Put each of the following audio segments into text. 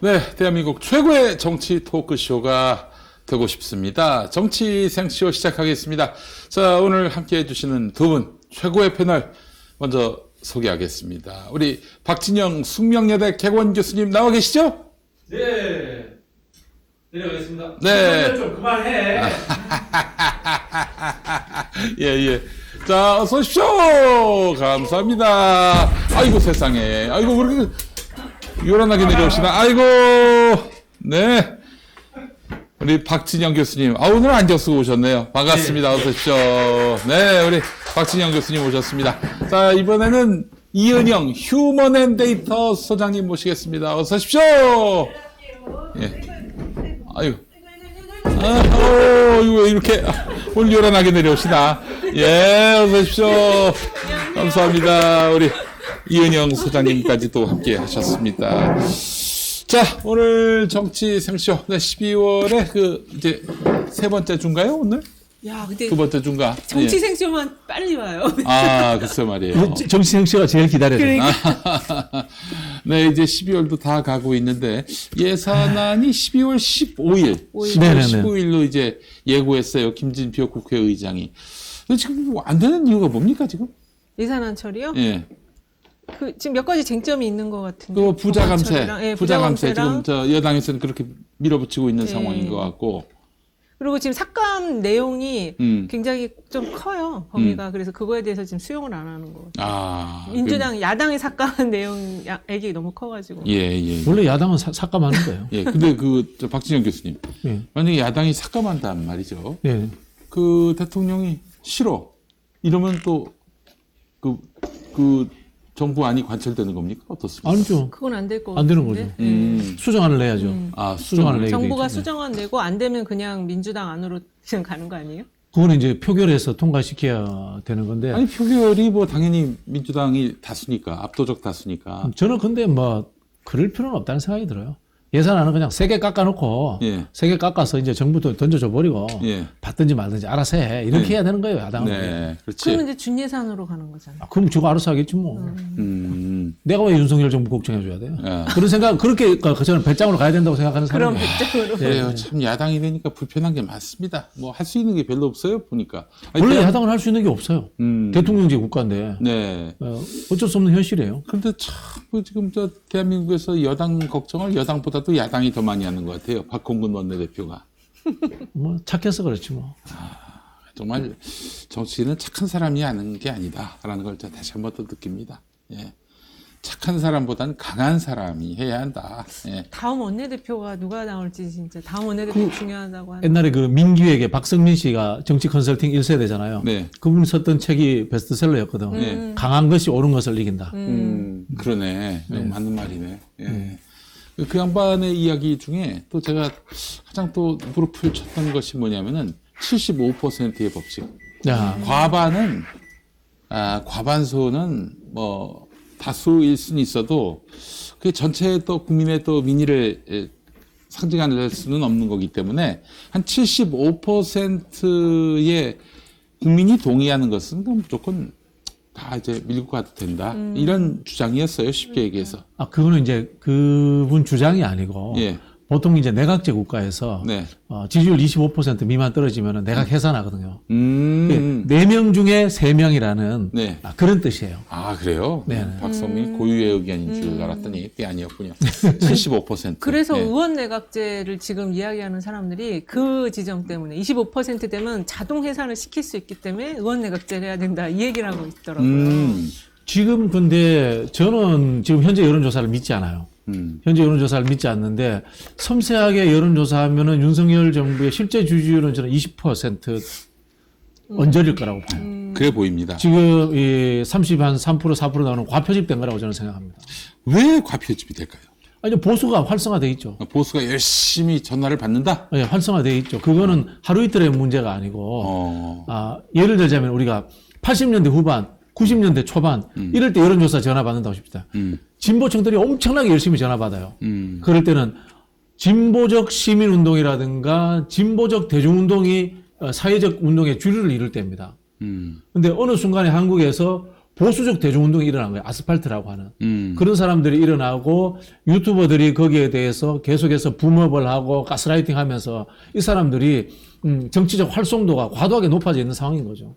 네, 대한민국 최고의 정치 토크쇼가 되고 싶습니다. 정치 생쇼 시작하겠습니다. 자, 오늘 함께 해주시는 두 분 최고의 패널 먼저 소개하겠습니다. 우리 박진영 숙명여대 개원 교수님 나와 계시죠? 네. 내려가겠습니다. 네. 좀 그만해. 예. 자, 어서 오십시오. 감사합니다. 아이고, 세상에. 아이고, 그렇게 요란하게 내려오시나. 아이고, 네. 우리 박진영 교수님. 아, 오늘 안경 쓰고 오셨네요. 반갑습니다. 네. 어서 오십시오. 네, 우리 박진영 교수님 오셨습니다. 자, 이번에는 이은영 휴먼앤데이터 소장님 모시겠습니다. 어서 오십시오. 예. 아이고. 이거 이렇게 오늘 요란하게 내려오시나. 예, 어서 오십시오. 감사합니다. 우리 이은영 소장님까지 또 함께 하셨습니다. 자, 오늘 정치 생쇼. 네, 12월에 이제 세 번째 주인가요, 오늘? 야, 근데 두 번째 주인가? 정치 예. 생쇼만 빨리 와요. 아, 글쎄 말이에요. 정치생 씨가 제일 기다려야 돼. 네, 이제 12월도 다 가고 있는데, 예산안이 12월 15일, 12월 네네네. 15일로 이제 예고했어요. 김진표 국회의장이. 근데 지금 뭐 안 되는 이유가 뭡니까, 지금? 예산안 처리요? 예. 지금 몇 가지 쟁점이 있는 것 같은데. 그 부자 감세, 법안처리랑, 예, 부자 감세. 감세랑, 지금 저 여당에서는 그렇게 밀어붙이고 있는 네. 상황인 것 같고. 그리고 지금 삭감 내용이 굉장히 좀 커요, 범위가. 그래서 그거에 대해서 지금 수용을 안 하는 거 같아요. 아. 민주당, 야당이 삭감한 내용액이 너무 커가지고. 예. 원래 야당은 삭감하는 거예요. 예. 근데 저 박진영 교수님. 예. 만약에 야당이 삭감한단 말이죠. 예. 그 대통령이 싫어. 이러면 또 그 정부안이 관철되는 겁니까? 어떻습니까? 아니죠. 그건 안 될 것 같은데. 안 되는 거죠. 수정안을 내야죠. 아, 수정안을 내게 돼 정부가 있죠. 수정안 내고 안 되면 그냥 민주당 안으로 그냥 가는 거 아니에요? 그거는 이제 표결해서 통과시켜야 되는 건데. 아니, 표결이 뭐 당연히 민주당이 다수니까, 압도적 다수니까. 저는 근데 뭐 그럴 필요는 없다는 생각이 들어요. 예산안은 그냥 세게 깎아놓고 예. 세게 깎아서 이제 정부도 던져줘 버리고 예. 받든지 말든지 알아서 해. 이렇게 네. 해야 되는 거예요, 야당은. 네, 그렇지. 그러면 이제 준예산으로 가는 거잖아요. 그럼 저거 알아서 하겠지 뭐. 내가 왜 윤석열 정부 걱정해줘야 돼요? 예. 그런 생각, 그렇게 저는 배짱으로 가야 된다고 생각하는 그런 사람이에요. 배짱으로. 그래요. 참 야당이 되니까 불편한 게 많습니다. 뭐 할 수 있는 게 별로 없어요, 보니까. 아니, 원래 야당은 할 수 있는 게 없어요. 대통령제 국가인데. 네. 어쩔 수 없는 현실이에요. 그런데 참, 지금 대한민국에서 여당 걱정을 여당보다도 야당이 더 많이 하는 것 같아요. 박홍근 원내대표가. 뭐 착해서 그렇지 뭐. 정말 정치인은 착한 사람이 하는 게 아니다라는 걸 제가 다시 한 번 더 느낍니다. 예. 착한 사람보다는 강한 사람이 해야 한다. 예. 다음 원내대표가 누가 나올지 진짜 다음 원내대표 중요하다고 하는. 옛날에 그 민기획의 박성민 씨가 정치 컨설팅 1세대잖아요. 네. 그분이 썼던 책이 베스트셀러였거든. 네. 강한 것이 옳은 것을 이긴다. 그러네. 맞는 말이네. 예. 그 양반의 이야기 중에 또 제가 가장 또 무릎을 쳤던 것이 뭐냐면은 75%의 법칙. 야, 과반수는 뭐 다수일 수는 있어도 그게 전체 또 국민의 또 민의를 상징할 수는 없는 거기 때문에 한 75%의 국민이 동의하는 것은 무조건 다 이제 밀고 가도 된다. 이런 주장이었어요. 쉽게 얘기해서. 그거는 이제 그분 주장이 아니고 예. 보통 이제 내각제 국가에서 네. 지지율 25% 미만 떨어지면 내각 해산하거든요. 그 4명 중에 3명이라는 네. 그런 뜻이에요. 아, 그래요? 네. 박성민 고유의 의견인 줄 알았더니 그게 아니었군요. 75%. 그래서 네. 의원 내각제를 지금 이야기하는 사람들이 그 지점 때문에 25% 되면 자동 해산을 시킬 수 있기 때문에 의원 내각제를 해야 된다 이 얘기를 하고 있더라고요. 지금 근데 저는 지금 현재 여론조사를 믿지 않아요. 현재 여론조사를 믿지 않는데 섬세하게 여론조사하면은 윤석열 정부의 실제 지지율은 저는 20% 언저릴 거라고 봐요. 그래 보입니다. 지금 이 3 4% 나오는 과표집된 거라고 저는 생각합니다. 왜 과표집이 될까요? 아니 보수가 활성화돼 있죠. 보수가 열심히 전화를 받는다? 예, 활성화돼 있죠. 그거는 하루 이틀의 문제가 아니고 예를 들자면 우리가 80년대 후반 90년대 초반 이럴 때 여론조사 전화 받는다고 싶다. 진보층들이 엄청나게 열심히 전화 받아요. 그럴 때는 진보적 시민운동이라든가 진보적 대중운동이 사회적 운동의 주류를 이룰 때입니다. 근데 어느 순간에 한국에서 보수적 대중운동이 일어난 거예요. 아스팔트라고 하는. 그런 사람들이 일어나고 유튜버들이 거기에 대해서 계속해서 붐업을 하고 가스라이팅 하면서 이 사람들이 정치적 활성도가 과도하게 높아져 있는 상황인 거죠.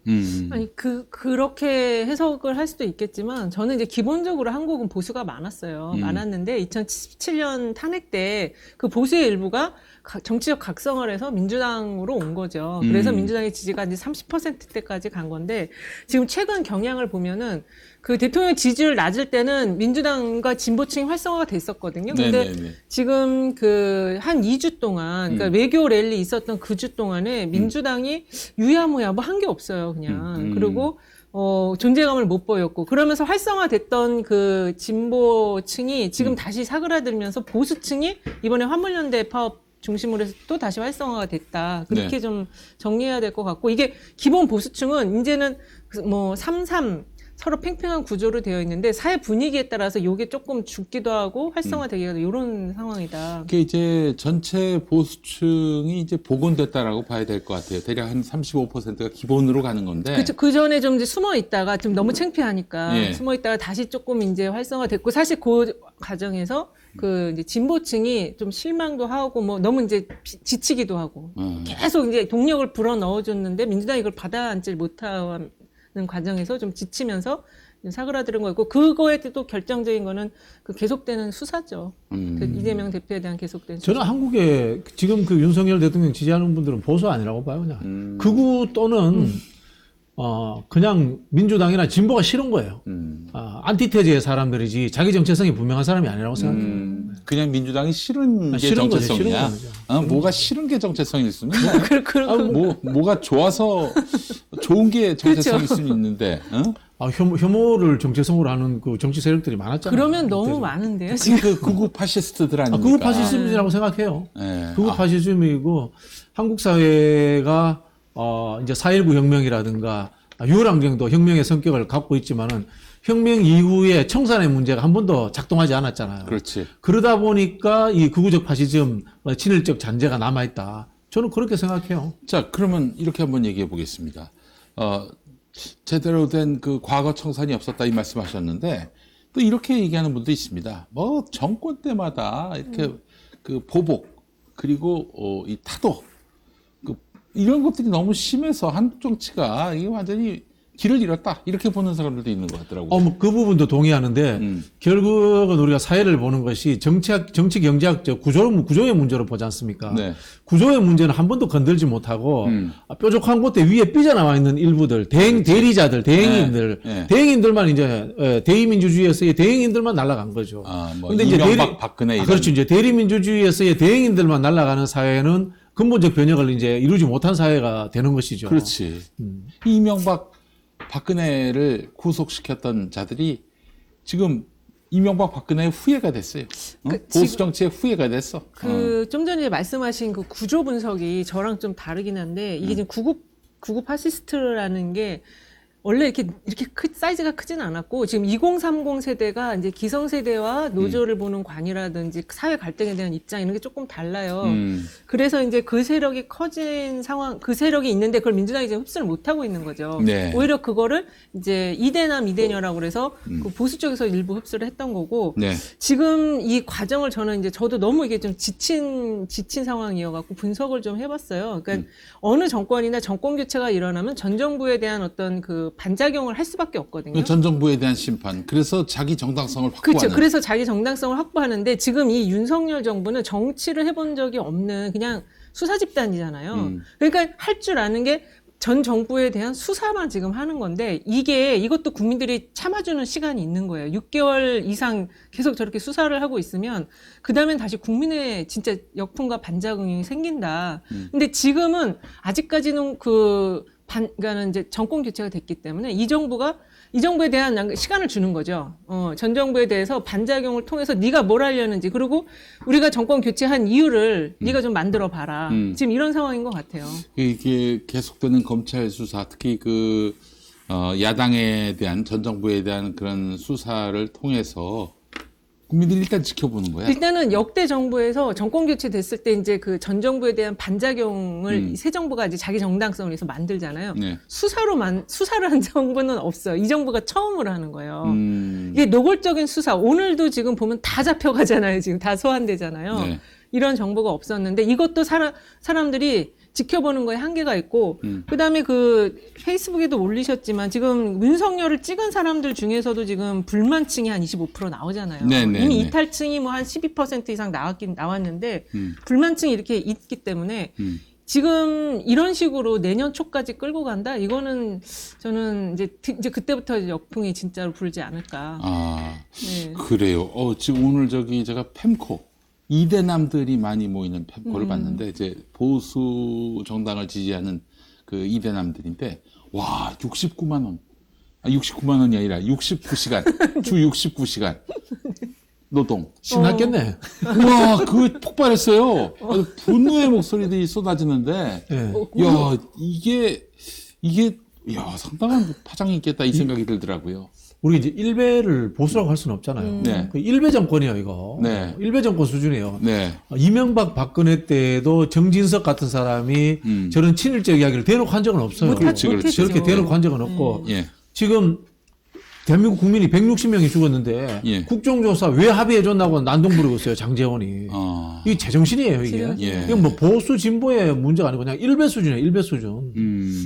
아니 그렇게 해석을 할 수도 있겠지만 저는 이제 기본적으로 한국은 보수가 많았어요. 많았는데 2017년 탄핵 때 그 보수의 일부가 정치적 각성을 해서 민주당으로 온 거죠. 그래서 민주당의 지지가 이제 30%대까지 간 건데 지금 최근 경향을 보면은 그 대통령 지지율 낮을 때는 민주당과 진보층이 활성화가 됐었거든요. 근데 네네네. 지금 그 한 2주 동안 그러니까 외교 랠리 있었던 그 주 동안에 민주당이 유야무야 뭐 한 게 없어요, 그냥. 그리고 존재감을 못 보였고 그러면서 활성화됐던 그 진보층이 지금 다시 사그라들면서 보수층이 이번에 화물연대 파업 중심으로 해서 또 다시 활성화가 됐다. 그렇게 네. 좀 정리해야 될 것 같고 이게 기본 보수층은 이제는 뭐 3-3 서로 팽팽한 구조로 되어 있는데 사회 분위기에 따라서 이게 조금 죽기도 하고 활성화되기도 하고 이런 상황이다. 그게 이제 전체 보수층이 이제 복원됐다라고 봐야 될 것 같아요. 대략 한 35%가 기본으로 가는 건데. 그쵸. 그 전에 좀 이제 숨어 있다가 좀 너무 창피하니까 예. 숨어 있다가 다시 조금 이제 활성화됐고 사실 그 과정에서 그 이제 진보층이 좀 실망도 하고 뭐 너무 이제 지치기도 하고 계속 이제 동력을 불어 넣어줬는데 민주당이 이걸 받아앉질 못하는 과정에서 좀 지치면서 사그라드는 거였고 그거에 또 결정적인 거는 그 계속되는 수사죠. 그 이재명 대표에 대한 계속된 수사. 저는 한국에 지금 그 윤석열 대통령 지지하는 분들은 보수 아니라고 봐요, 그냥. 극우 또는 그냥 민주당이나 진보가 싫은 거예요. 안티테제의 사람들이지 자기 정체성이 분명한 사람이 아니라고 생각해요. 그냥 민주당이 싫은 게 싫은 거죠, 정체성이야. 싫은 거죠. 뭐가 싫은 게 정체성일 수는 뭐가 좋아서 좋은 게 정체성일 수는 있는데. 혐오를 정체성으로 하는 그 정치 세력들이 많았잖아요. 그러면 너무 그때도. 많은데요, 지금. 그 극우 파시스트들 아닙니까? 극우 파시즘이라고 생각해요. 네. 극우 파시즘이고 한국 사회가 이제 4.19 혁명이라든가 6월 항쟁도 혁명의 성격을 갖고 있지만은 혁명 이후에 청산의 문제가 한 번도 작동하지 않았잖아요. 그렇지. 그러다 보니까 이 극우적 파시즘, 친일적 잔재가 남아있다. 저는 그렇게 생각해요. 자, 그러면 이렇게 한번 얘기해 보겠습니다. 제대로 된 그 과거 청산이 없었다 이 말씀하셨는데 또 이렇게 얘기하는 분도 있습니다. 뭐 정권 때마다 이렇게 그 보복 그리고 이 타도 이런 것들이 너무 심해서 한국 정치가 이게 완전히 길을 잃었다 이렇게 보는 사람들도 있는 것 같더라고요. 뭐 그 부분도 동의하는데 결국은 우리가 사회를 보는 것이 정치 경제학적 구조의 문제로 보지 않습니까? 네. 구조의 문제는 한 번도 건들지 못하고 뾰족한 곳에 위에 삐져나와 있는 일부들, 대리자들, 대행인들, 네. 대행인들만 이제 대의민주주의에서의 대행인들만 날아간 거죠. 뭐 근데 이명박, 박근혜 이런. 그렇죠. 이제 대리민주주의에서의 대행인들만 날아가는 사회는 근본적 변혁을 이제 이루지 못한 사회가 되는 것이죠. 그렇지. 이명박, 박근혜를 구속시켰던 자들이 지금 이명박, 박근혜의 후예가 됐어요. 보수 정치의 후예가 됐어. 좀 전에 말씀하신 그 구조 분석이 저랑 좀 다르긴 한데 이게 지금 구구 파시스트라는 게 원래 이렇게 사이즈가 크진 않았고 지금 2030 세대가 이제 기성 세대와 노조를 보는 관이라든지 사회 갈등에 대한 입장 이런 게 조금 달라요. 그래서 이제 그 세력이 커진 상황, 그 세력이 있는데 그걸 민주당이 지금 흡수를 못 하고 있는 거죠. 네. 오히려 그거를 이제 이대남 이대녀라고 그래서 그 보수 쪽에서 일부 흡수를 했던 거고 네. 지금 이 과정을 저는 이제 저도 너무 이게 좀 지친 상황이어갖고 분석을 좀 해봤어요. 그러니까 어느 정권이나 정권 교체가 일어나면 전 정부에 대한 어떤 그 반작용을 할 수밖에 없거든요. 전 정부에 대한 심판. 그래서 자기 정당성을 확보하는. 그렇죠. 그래서 자기 정당성을 확보하는데 지금 이 윤석열 정부는 정치를 해본 적이 없는 그냥 수사 집단이잖아요. 그러니까 할 줄 아는 게 전 정부에 대한 수사만 지금 하는 건데 이것도 국민들이 참아주는 시간이 있는 거예요. 6개월 이상 계속 저렇게 수사를 하고 있으면 그다음엔 다시 국민의 진짜 역풍과 반작용이 생긴다. 근데 지금은 아직까지는 그러니까는 이제 정권 교체가 됐기 때문에 이 정부에 대한 시간을 주는 거죠. 전 정부에 대해서 반작용을 통해서 네가 뭘 하려는지 그리고 우리가 정권 교체한 이유를 네가 좀 만들어 봐라. 지금 이런 상황인 것 같아요. 이게 계속되는 검찰 수사, 특히 야당에 대한 전 정부에 대한 그런 수사를 통해서 국민들이 일단 지켜보는 거야. 일단은 역대 정부에서 정권 교체 됐을 때 이제 그 전 정부에 대한 반작용을 새 정부가 이제 자기 정당성을 위해서 만들잖아요. 네. 수사를 한 정부는 없어요. 이 정부가 처음으로 하는 거예요. 이게 노골적인 수사. 오늘도 지금 보면 다 잡혀가잖아요. 지금 다 소환되잖아요. 네. 이런 정보가 없었는데 이것도 사람들이 지켜보는 거에 한계가 있고 그다음에 그 페이스북에도 올리셨지만 지금 윤석열을 찍은 사람들 중에서도 지금 불만층이 한 25% 나오잖아요. 네네, 이미 네. 이탈층이 뭐 한 12% 이상 나왔는데 불만층이 이렇게 있기 때문에 지금 이런 식으로 내년 초까지 끌고 간다? 이거는 저는 이제 그때부터 이제 역풍이 진짜로 불지 않을까. 아, 네. 그래요. 지금 오늘 제가 펜코 이대남들이 많이 모이는 펜코를 봤는데 이제 보수 정당을 지지하는 그 이대남들인데 와 69만 원, 69만 원이 아니라 69시간 주 69시간 노동. 신났겠네. 우와, 그거 폭발했어요. 아주 분노의 목소리들이 쏟아지는데, 네. 야, 야, 상당한 파장이 있겠다, 이 생각이 들더라고요. 우리 이제 일베를 보수라고 할 수는 없잖아요. 네. 그 일베 정권이에요, 이거. 네. 일베 정권 수준이에요. 네. 이명박 박근혜 때도 정진석 같은 사람이 저런 친일적 이야기를 대놓고 한 적은 없어요. 그렇지, 그렇지. 저렇게 대놓고 한 적은 없고. 예. 지금 대한민국 국민이 160명이 죽었는데 예. 국정조사 왜 합의해줬나고 난동 부리고 있어요, 장재원이. 이게 제정신이에요, 이게. 제정신. 예. 이건 뭐 보수 진보의 문제가 아니고 그냥 일베 수준이에요, 일베 수준.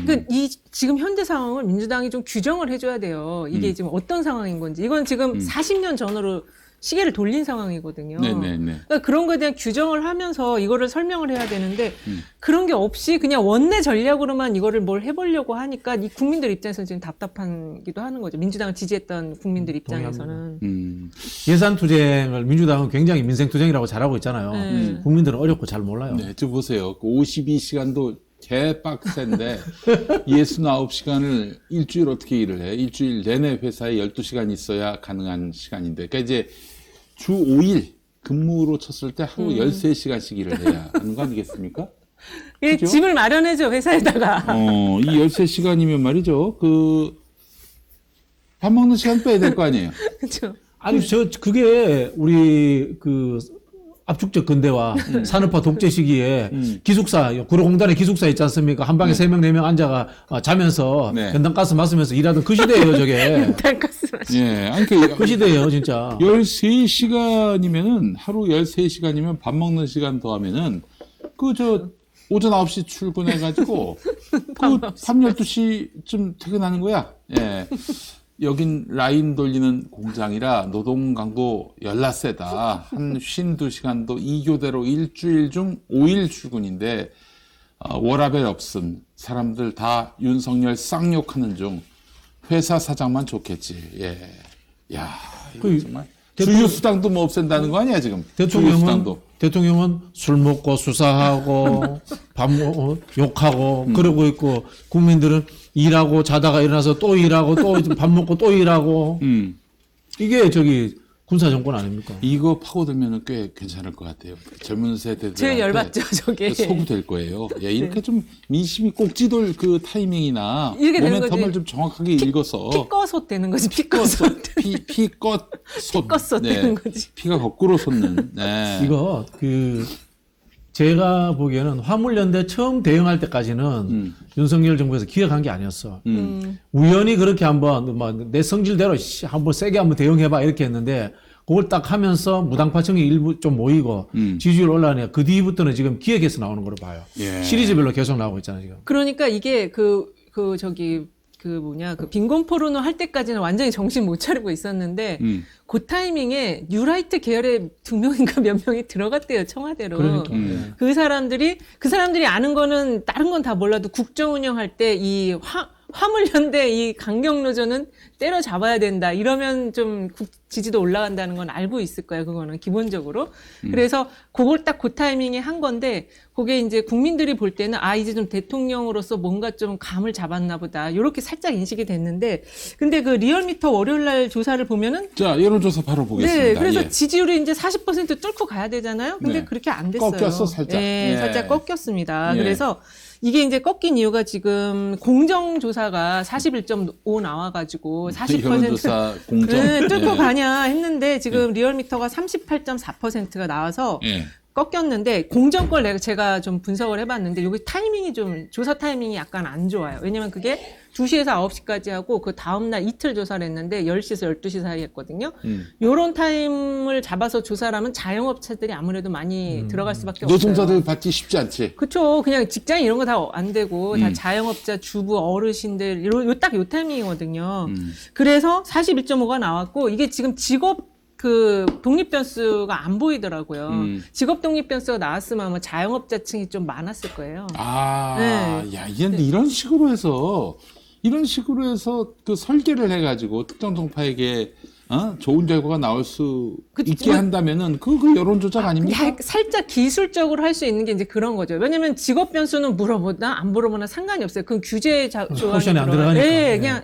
그러니까 지금 현대 상황을 민주당이 좀 규정을 해줘야 돼요. 이게 지금 어떤 상황인 건지. 이건 지금 40년 전으로 시계를 돌린 상황이거든요. 네네네. 그러니까 그런 거에 대한 규정을 하면서 이거를 설명을 해야 되는데 그런 게 없이 그냥 원내 전략으로만 이거를 뭘 해보려고 하니까 이 국민들 입장에서는 지금 답답하기도 하는 거죠. 민주당을 지지했던 국민들 입장에서는. 예산 투쟁을 민주당은 굉장히 민생 투쟁이라고 잘하고 있잖아요. 국민들은 어렵고 잘 몰라요. 네, 저 보세요. 그 52시간도 개빡센데 69시간을 일주일 어떻게 일을 해? 일주일 내내 회사에 12시간 있어야 가능한 시간인데. 그러니까 이제 주 5일 근무로 쳤을 때 하루 13시간씩 일을 해야 하는 거 아니겠습니까? 예, 그죠? 집을 마련해줘, 회사에다가. 이 13시간이면 말이죠. 밥 먹는 시간 빼야 될 거 아니에요? 그렇죠. 아니, 그게 우리 압축적 근대화 산업화 독재 시기에 기숙사, 구로공단에 기숙사 있지 않습니까? 한 방에 3명, 4명 앉아가 자면서 네. 연탄가스 마시면서 일하던 그 시대예요, 저게. 달가스 맛이. 예. 아니, 그 시대예요, 진짜. 13시간이면은, 하루 13시간이면 밥 먹는 시간 더하면은, 오전 9시 출근해가지고, 밤 12시쯤 퇴근하는 거야. 예. 여긴 라인 돌리는 공장이라 노동 강도 열나 세다. 한 52시간도 2교대로 일주일 중 5일 출근인데, 워라벨 없음. 사람들 다 윤석열 쌍욕하는 중. 회사 사장만 좋겠지. 예. 야, 이거 정말. 주유수당도 뭐 없앤다는 거 아니야, 지금? 대통령은 술 먹고 수사하고 욕하고 그러고 있고 국민들은 일하고 자다가 일어나서 또 일하고 또 밥 먹고 또 일하고 이게 군사 정권 아닙니까? 이거 파고들면 꽤 괜찮을 것 같아요. 젊은 세대들 제일 열받죠, 저게. 소구될 거예요. 예, 이렇게 좀 민심이 꼭지돌 그 타이밍이나 이렇게 되는 모멘텀을 거지. 좀 정확하게 읽어서 피꺼솥 되는 거지, 피꺼솥. 피껏 피꺼솥 되는 거지. 피가 거꾸로 솟는. 네. 이거 제가 보기에는 화물연대 처음 대응할 때까지는 윤석열 정부에서 기획한 게 아니었어. 우연히 그렇게 한번 내 성질대로 한번 세게 한번 대응해봐 이렇게 했는데 그걸 딱 하면서 무당파층이 일부 좀 모이고 지지율 올라가니까 그 뒤부터는 지금 기획해서 나오는 걸로 봐요. 예. 시리즈별로 계속 나오고 있잖아요 지금. 그러니까 이게 그 빈곤 포르노 할 때까지는 완전히 정신 못 차리고 있었는데 그 타이밍에 뉴라이트 계열의 2명인가 몇 명이 들어갔대요, 청와대로. 그러니까. 그 사람들이 아는 거는 다른 건 다 몰라도 국정 운영할 때 이 화물연대 이 강경노조는 때려잡아야 된다. 이러면 좀 지지도 올라간다는 건 알고 있을 거예요. 그거는 기본적으로. 그래서 그걸 딱 그 타이밍에 한 건데 그게 이제 국민들이 볼 때는 이제 좀 대통령으로서 뭔가 좀 감을 잡았나 보다. 이렇게 살짝 인식이 됐는데 근데 그 리얼미터 월요일 날 조사를 보면은 자, 여론조사 바로 보겠습니다. 네, 그래서 예. 지지율이 이제 40% 뚫고 가야 되잖아요. 근데 네. 그렇게 안 됐어요. 꺾였어, 살짝. 네, 예. 살짝 꺾였습니다. 예. 그래서 이게 이제 꺾인 이유가 지금 공정조사가 41.5 나와가지고 40% 여론조사 공정. 네, 뚫고 예. 가냐 했는데 지금 리얼미터가 38.4%가 나와서 예. 꺾였는데 공정 걸 제가 좀 분석을 해봤는데 여기 타이밍이 좀 조사 타이밍이 약간 안 좋아요. 왜냐면 그게 2시에서 9시까지 하고 그 다음날 이틀 조사를 했는데 10시에서 12시 사이 했거든요. 요런 타임을 잡아서 조사를 하면 자영업자들이 아무래도 많이 들어갈 수밖에 없어요. 노동자들 받기 쉽지 않지. 그쵸. 그냥 직장 이런 거 다 안 되고 다 자영업자, 주부, 어르신들 딱 요 타이밍이거든요. 그래서 41.5가 나왔고 이게 지금 직업 그 독립변수가 안 보이더라고요. 직업 독립변수가 나왔으면 아마 자영업자층이 좀 많았을 거예요. 네. 야, 이런 식으로 해서 그 설계를 해가지고 특정 정파에게 좋은 결과가 나올 수 있게 한다면은 그 여론 조작 아닙니까? 살짝 기술적으로 할 수 있는 게 이제 그런 거죠. 왜냐면 직업 변수는 물어보나 안 물어보나 상관이 없어요. 그건 규제 조항이 옵션에 안 들어가니까. 네, 네. 그냥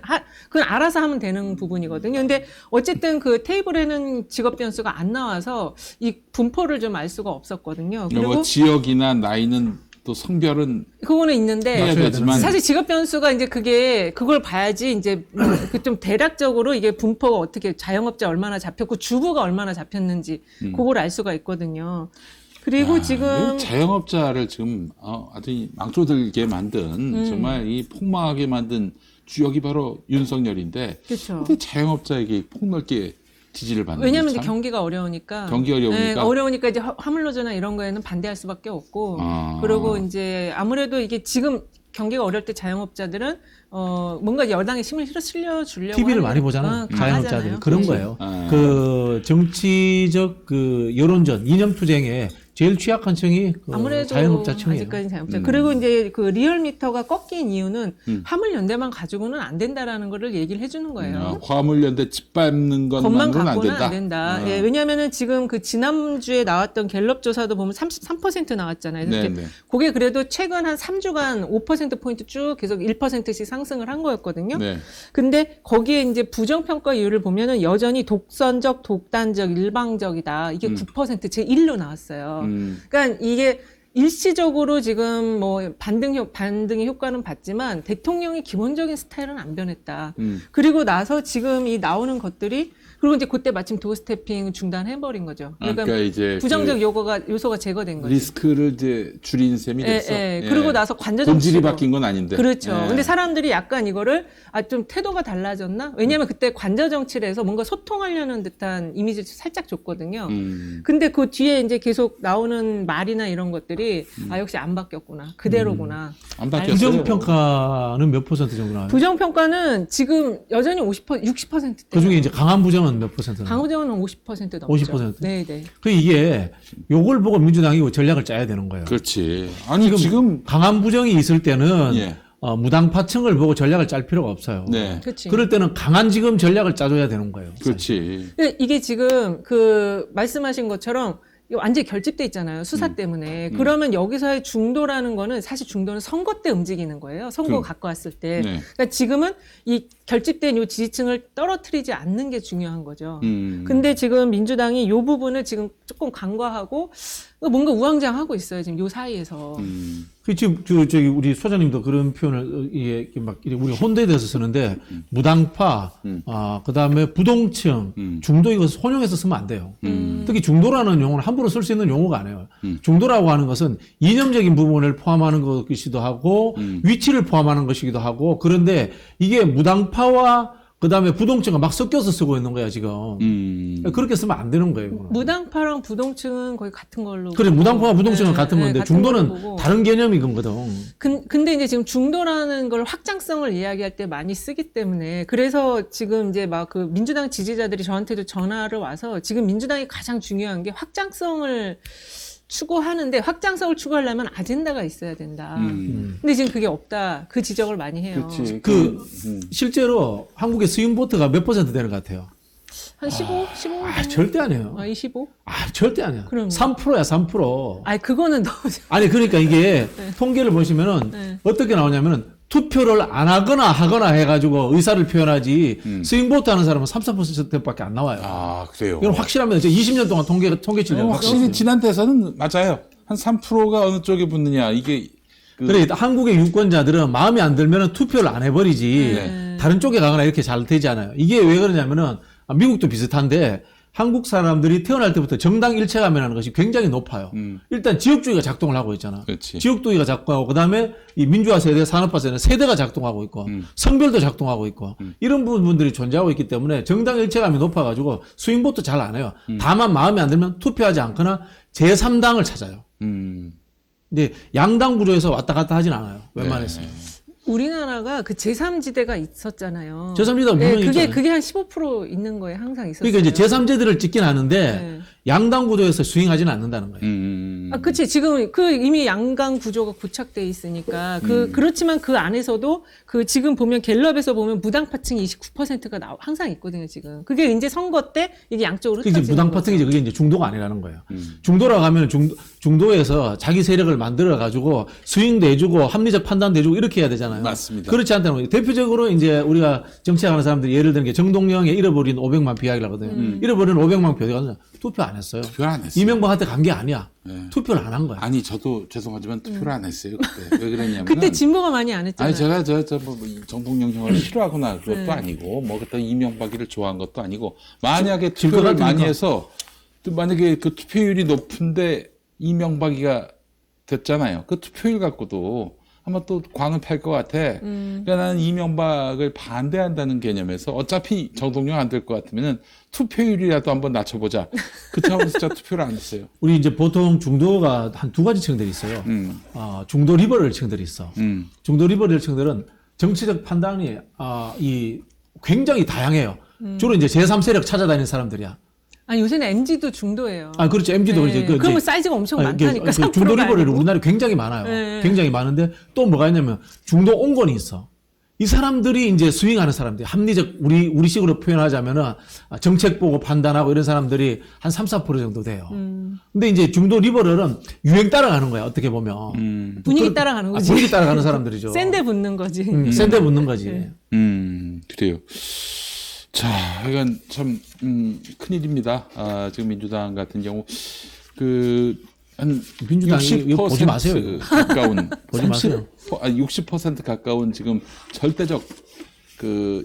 그건 알아서 하면 되는 부분이거든요. 근데 어쨌든 그 테이블에는 직업 변수가 안 나와서 이 분포를 좀 알 수가 없었거든요. 그리고 뭐 지역이나 나이는 또 성별은 그거는 있는데 해야 되지만 사실 직업 변수가 이제 그걸 봐야지 이제 좀 대략적으로 이게 분포가 어떻게 자영업자 얼마나 잡혔고 주부가 얼마나 잡혔는지 그걸 알 수가 있거든요. 그리고 지금 자영업자를 지금 아주 망조들게 만든 정말 이 폭망하게 만든 주역이 바로 윤석열인데 그렇죠. 근데 자영업자에게 폭넓게 지지를 받는 왜냐하면 게 이제 참- 경기가 어려우니까. 경기가 어려우니까? 네, 어려우니까 이제 화물노조나 이런 거에는 반대할 수밖에 없고. 그리고 이제 아무래도 이게 지금 경기가 어려울 때 자영업자들은 뭔가 여당에 힘을 실려주려고 TV를 하는 많이 보잖아요. 강하잖아요. 자영업자들이 그런 그렇죠. 거예요. 아. 그 정치적 그 여론전 이념 투쟁에 제일 취약한 층이 그 아무래도 자영업자층이에요. 아직까지 자영업자. 그리고 이제 그 리얼미터가 꺾인 이유는 화물연대만 가지고는 안 된다라는 거를 얘기를 해주는 거예요. 화물연대 짓밟는 것만 것만으로는 안 갖고는 된다. 안 된다. 예, 왜냐하면은 지금 그 지난주에 나왔던 갤럽 조사도 보면 33% 나왔잖아요. 네, 이렇게 네. 그게 그래도 최근 한 3주간 5%포인트 쭉 계속 1%씩 상승을 한 거였거든요. 네. 근데 거기에 이제 부정평가 이유를 보면은 여전히 독선적, 독단적, 일방적이다. 이게 9% 제1로 나왔어요. 그러니까 이게 일시적으로 지금 뭐 반등의 효과는 봤지만 대통령의 기본적인 스타일은 안 변했다. 그리고 나서 지금 이 나오는 것들이 그리고 이제 그때 마침 도어스태핑 중단해버린 거죠. 그러니까 이제 부정적 요소가 제거된 거죠. 리스크를 이제 줄인 셈이 됐어. 그리고 나서 관저 본질이 정치로 바뀐 건 아닌데. 그렇죠. 예. 근데 사람들이 약간 이거를 좀 태도가 달라졌나? 왜냐하면 그때 관저 정치를 해서 뭔가 소통하려는 듯한 이미지를 살짝 줬거든요. 근데 그 뒤에 이제 계속 나오는 말이나 이런 것들이 역시 안 바뀌었구나. 그대로구나. 안 바뀌었어요. 부정평가는 몇 퍼센트 정도 나와요? 부정평가는 지금 여전히 60%대. 그 중에 이제 강한 부정은 몇 퍼센트 나와요? 강호정은 50% 넘죠. 50%? 네네. 그 이게 요걸 보고 민주당이 전략을 짜야 되는 거예요. 그렇지. 아니 지금 강한 부정이 있을 때는 예. 무당파층을 보고 전략을 짤 필요가 없어요. 네. 그렇지. 그럴 때는 강한 지금 전략을 짜줘야 되는 거예요. 그렇지. 이게 지금 그 말씀하신 것처럼 이거 완전히 결집돼 있잖아요. 수사 때문에. 그러면 여기서의 중도라는 거는 사실 중도는 선거 때 움직이는 거예요. 선거 가까웠을 때. 네. 그러니까 지금은 이 결집된 이 지지층을 떨어뜨리지 않는 게 중요한 거죠. 근데 지금 민주당이 이 부분을 지금 조금 간과하고 뭔가 우왕좌왕하고 있어요. 지금 요 사이에서. 그 지금 저기 우리 소장님도 그런 표현을 이게 막 우리 혼도에 대해서 쓰는데 무당파, 그다음에 부동층, 중도 이거 혼용해서 쓰면 안 돼요. 특히 중도라는 용어는 함부로 쓸 수 있는 용어가 아니에요. 중도라고 하는 것은 이념적인 부분을 포함하는 것이기도 하고 위치를 포함하는 것이기도 하고 그런데 이게 무당파와 그다음에 부동층과 막 섞여서 쓰고 있는 거야 지금. 그렇게 쓰면 안 되는 거예요. 이거는. 무당파랑 부동층은 거의 같은 걸로. 그래 무당파와 부동층은 같은 건데 같은 중도는 걸로 보고. 다른 개념인 거거든. 근데 이제 지금 중도라는 걸 확장성을 이야기할 때 많이 쓰기 때문에 그래서 지금 이제 막 그 민주당 지지자들이 저한테도 전화를 와서 지금 민주당이 가장 중요한 게 확장성을 추구하는데 확장성을 추구하려면 아젠다가 있어야 된다. 근데 지금 그게 없다. 그 지적을 많이 해요. 그렇지. 실제로 한국의 스윙보트가 몇 %, 되는 것 같아요? 한 15? 15? 절대 아니에요. 25? 절대 아니야. 그럼요. 3%야, 3%. 그거는 너무. 아니, 그러니까 이게 통계를 보시면은 네. 어떻게 나오냐면은 투표를 안 하거나 해가지고 의사를 표현하지 스윙보트 하는 사람은 3, 4%밖에 안 나와요. 아, 그래요. 이건 확실합니다. 제가 20년 동안 통계치를 확실히 지난 대선은 맞아요. 한 3%가 어느 쪽에 붙느냐. 이게 그래 한국의 유권자들은 마음에 안 들면 투표를 안 해버리지 다른 쪽에 가거나 이렇게 잘 되지 않아요. 이게 왜 그러냐면은 미국도 비슷한데 한국 사람들이 태어날 때부터 정당 일체감이라는 것이 굉장히 높아요. 일단 지역주의가 작동을 하고 있잖아. 그렇지. 지역주의가 작동하고 그다음에 이 민주화 세대, 산업화 세대 세대가 작동하고 있고 성별도 작동하고 있고 이런 부분들이 존재하고 있기 때문에 정당 일체감이 높아가지고 스윙보트 잘 안 해요. 다만 마음에 안 들면 투표하지 않거나 제3당을 찾아요. 근데 양당 구조에서 왔다 갔다 하진 않아요. 웬만해서. 우리나라가 그 제3지대가 있었잖아요. 제3지대가 분명히 있잖아요. 그게 한 15% 있는 거에 항상 있었어요. 그러니까 이제 제3지대를 찍긴 하는데 네. 양당 구도에서 스윙하지는 않는다는 거예요. 그치. 지금 이미 양강 구조가 고착돼 있으니까 그렇지만 그 안에서도 지금 보면 갤럽에서 보면 무당파층이 29%가 항상 있거든요, 지금. 그게 이제 선거 때 이게 양쪽으로 그게 흩어지는 무당파층이지 그게 이제 중도가 아니라는 거예요. 중도라고 하면 중도에서 자기 세력을 만들어 가지고 스윙도 해주고 합리적 판단도 해주고 이렇게 해야 되잖아요. 맞습니다. 그렇지 않다는 거예요. 대표적으로 이제 우리가 정치하는 사람들이 예를 들면 게 정동영의 잃어버린 500만 표 이야기를 하거든요. 잃어버린 500만 표 어디 갔냐? 투표 안 했어요. 투표 안 했어요. 이명박한테 간 게 아니야. 네. 투표를 안 한 거야. 아니 저도 죄송하지만 투표를 안 했어요 그때. 왜 그랬냐면 그때 진보가 많이 안 했잖아요. 아니 제가 뭐 정동영 형을 싫어하거나 그것도 아니고 뭐 그때 이명박이를 좋아한 것도 아니고 만약에 투표를 많이 해서 또 만약에 그 투표율이 높은데 이명박이가 됐잖아요. 그 투표율 갖고도 아마 또 광을 팔 것 같아. 그러니까 나는 이명박을 반대한다는 개념에서 어차피 정동영 안 될 것 같으면은 투표율이라도 한번 낮춰보자. 그 차원에서 제가 투표를 안 했어요. 우리 이제 보통 중도가 한 두 가지 층들이 있어요. 중도 리버럴 층들이 있어. 중도 리버럴 층들은 정치적 판단이 굉장히 다양해요. 주로 이제 제3세력 찾아다니는 사람들이야. 요새는 MG도 중도예요. 그렇죠. MG도 네. 이제 그러면 사이즈가 엄청 많다니까. 중도 3%가 리버럴이 아니고. 우리나라에 굉장히 많아요. 네. 굉장히 많은데 또 뭐가 있냐면 중도 온건이 있어. 이 사람들이 이제 스윙하는 사람들이 합리적 우리식으로 표현하자면은 정책 보고 판단하고 이런 사람들이 한 3, 4% 정도 돼요. 근데 이제 중도 리버럴은 유행 따라가는 거야. 어떻게 보면. 분위기 따라가는 거지. 분위기 따라가는 사람들이죠. 센데 붙는 거지. 센데 붙는 거지. 네. 그래요. 자, 이건 참 큰일입니다. 지금 민주당 같은 경우 한 민주당이 이거 보지 마세요. 60% 가까운 보지 마세요. 60% 가까운 지금 절대적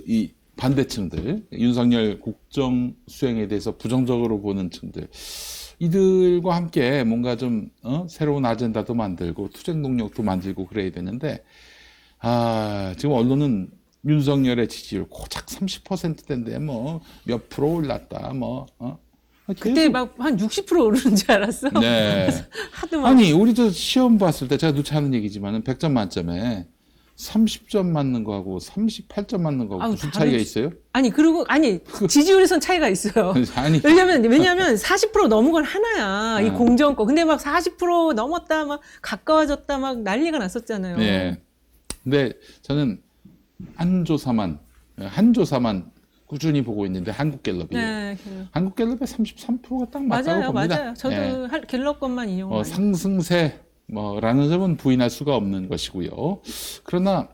이 반대층들, 윤석열 국정 수행에 대해서 부정적으로 보는 층들, 이들과 함께 뭔가 좀 새로운 아젠다도 만들고 투쟁 동력도 만들고 그래야 되는데 지금 언론은 윤석열의 지지율 고작 30%대인데 뭐 몇 프로 올랐다 그때 막 한 60% 오르는 줄 알았어. 네. 하도 막. 아니 우리도 시험 봤을 때 제가 누차 하는 얘기지만은 100점 만점에 30점 맞는 거하고 38점 맞는 거하고 무슨 차이가 있어요? 지지율에선 차이가 있어요. 아니 왜냐면 40% 넘은 건 하나야. 이 공정 거. 근데 막 40% 넘었다 막 가까워졌다 막 난리가 났었잖아요. 네. 근데 저는 한 조사만 꾸준히 보고 있는데 한국갤럽이 네, 한국갤럽의 33%가 딱 맞다고 맞아요, 봅니다. 맞아요. 저도 예. 갤럽 것만 이용해요. 상승세 라는 점은 부인할 수가 없는 것이고요. 그러나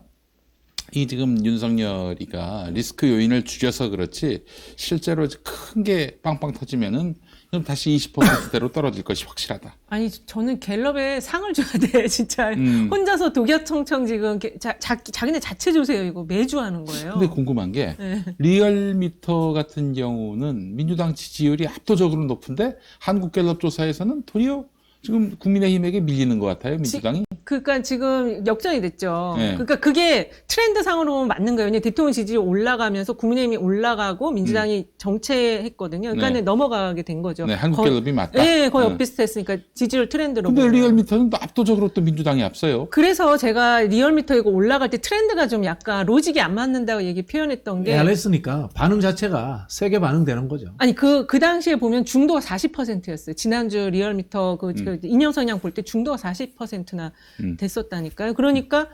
이 지금 윤석열이가 리스크 요인을 줄여서 그렇지 실제로 큰 게 빵빵 터지면은 그럼 다시 20%대로 떨어질 것이 확실하다. 아니 저는 갤럽에 상을 줘야 돼 진짜. 혼자서 독야청청 지금 자기네 자체 조세요 이거 매주 하는 거예요. 근데 궁금한 게 네. 리얼미터 같은 경우는 민주당 지지율이 압도적으로 높은데 한국갤럽 조사에서는 도리어 지금 국민의힘에게 밀리는 것 같아요, 민주당이. 그러니까 지금 역전이 됐죠. 네. 그러니까 그게 트렌드상으로 보면 맞는 거예요. 왜냐면 대통령 지지율이 올라가면서 국민의힘이 올라가고 민주당이 정체했거든요. 그러니까 네. 넘어가게 된 거죠. 네, 한국갤럽이 맞다. 네, 거의 네. 엇비슷했으니까 지지율 트렌드로. 근데 보면. 리얼미터는 또 압도적으로 또 민주당이 앞서요. 그래서 제가 리얼미터 이거 올라갈 때 트렌드가 좀 약간 로직이 안 맞는다고 얘기 표현했던 게 ARS니까 반응 자체가 세게 반응되는 거죠. 아니 그 당시에 보면 중도가 40%였어요. 지난주 리얼미터 그 이념 성향 볼 때 중도가 40%나 됐었다니까요. 그러니까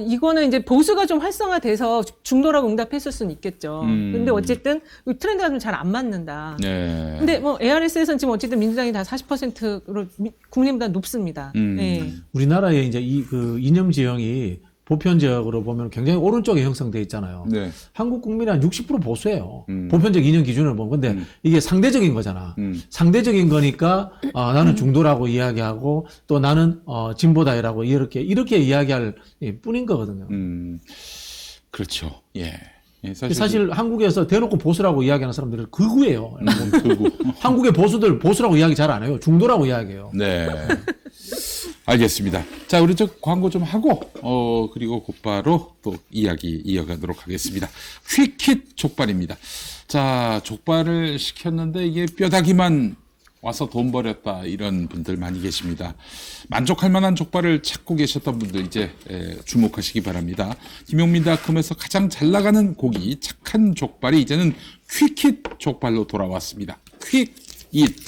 이거는 이제 보수가 좀 활성화돼서 중도라고 응답했을 수는 있겠죠. 근데 어쨌든 이 트렌드가 좀 잘 안 맞는다. 네. 근데 뭐 ARS에서는 지금 어쨌든 민주당이 다 40%로 국민보다 높습니다. 네. 우리나라의 이제 그 이념 지형이 보편적으로 보면 굉장히 오른쪽에 형성돼 있잖아요. 네. 한국 국민이 한 60% 보수예요. 보편적 이념 기준을 보면. 근데 이게 상대적인 거잖아. 상대적인 거니까 나는 중도라고 이야기하고 또 나는 진보다이라고 이렇게 이야기할 뿐인 거거든요. 그렇죠. 예. 예, 사실 한국에서 대놓고 보수라고 이야기하는 사람들은 극우예요. 그리고 한국의 보수들 보수라고 이야기 잘 안 해요. 중도라고 이야기해요. 네. 알겠습니다. 자, 우리 저 광고 좀 하고, 그리고 곧바로 또 이야기 이어가도록 하겠습니다. 퀵킷 족발입니다. 자, 족발을 시켰는데 이게 뼈다귀만 와서 돈 버렸다 이런 분들 많이 계십니다. 만족할 만한 족발을 찾고 계셨던 분들 이제 주목하시기 바랍니다. 김용민닷컴에서 가장 잘 나가는 고기 착한 족발이 이제는 퀵킷 족발로 돌아왔습니다. 퀵잇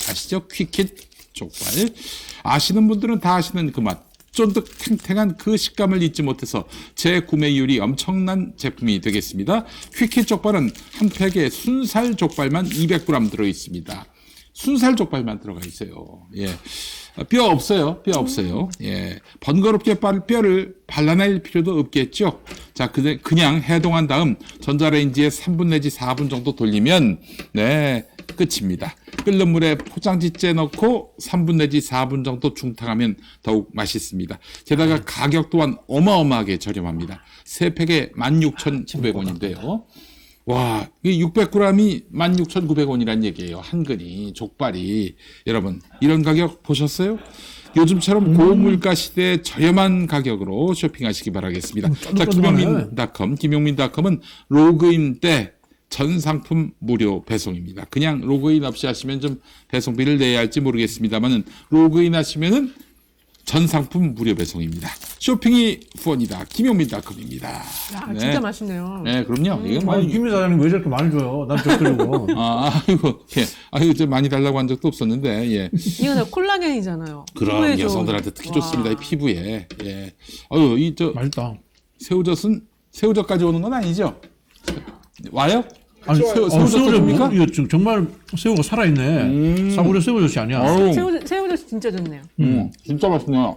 아시죠? 퀵킷 족발. 아시는 분들은 다 아시는 그 맛. 쫀득 탱탱한 그 식감을 잊지 못해서 재구매율이 엄청난 제품이 되겠습니다. 퀵킷 족발은 한 팩에 순살 족발만 200g 들어있습니다. 순살 족발만 들어가 있어요. 예. 뼈 없어요. 뼈 없어요. 예. 번거롭게 뼈를 발라낼 필요도 없겠죠. 자, 그냥 해동한 다음 전자레인지에 3분 내지 4분 정도 돌리면, 네, 끝입니다. 끓는 물에 포장지째 넣고 3분 내지 4분 정도 중탕하면 더욱 맛있습니다. 게다가 가격 또한 어마어마하게 저렴합니다. 3팩에 16,900원인데요. 와, 이 600g이 16,900원이란 얘기예요. 한 근이, 족발이. 여러분, 이런 가격 보셨어요? 요즘처럼 고물가 시대에 저렴한 가격으로 쇼핑하시기 바라겠습니다. 자, 김용민닷컴은 로그인 때 전 상품 무료 배송입니다. 그냥 로그인 없이 하시면 좀 배송비를 내야 할지 모르겠습니다만은 로그인 하시면은 전 상품 무료 배송입니다. 쇼핑이 후원이다. 김용민닷컴입니다. 야, 네. 진짜 맛있네요. 네, 그럼요. 이건 뭐 아니, 김 사장님 왜 저렇게 많이 줘요? 난 적으려고. 아이고, 저 많이 달라고 한 적도 없었는데, 예. 이거 다 콜라겐이잖아요. 그럼 피부에 좀. 여성들한테 특히 와. 좋습니다. 이 피부에. 예. 맛있다. 새우젓까지 오는 건 아니죠? 와요? 아니, 새우젓 줍니까? 이거 정말 새우가 살아있네. 사구려 새우젓이 아니야. 아우, 새우젓 진짜 좋네요. 진짜 맛있네요.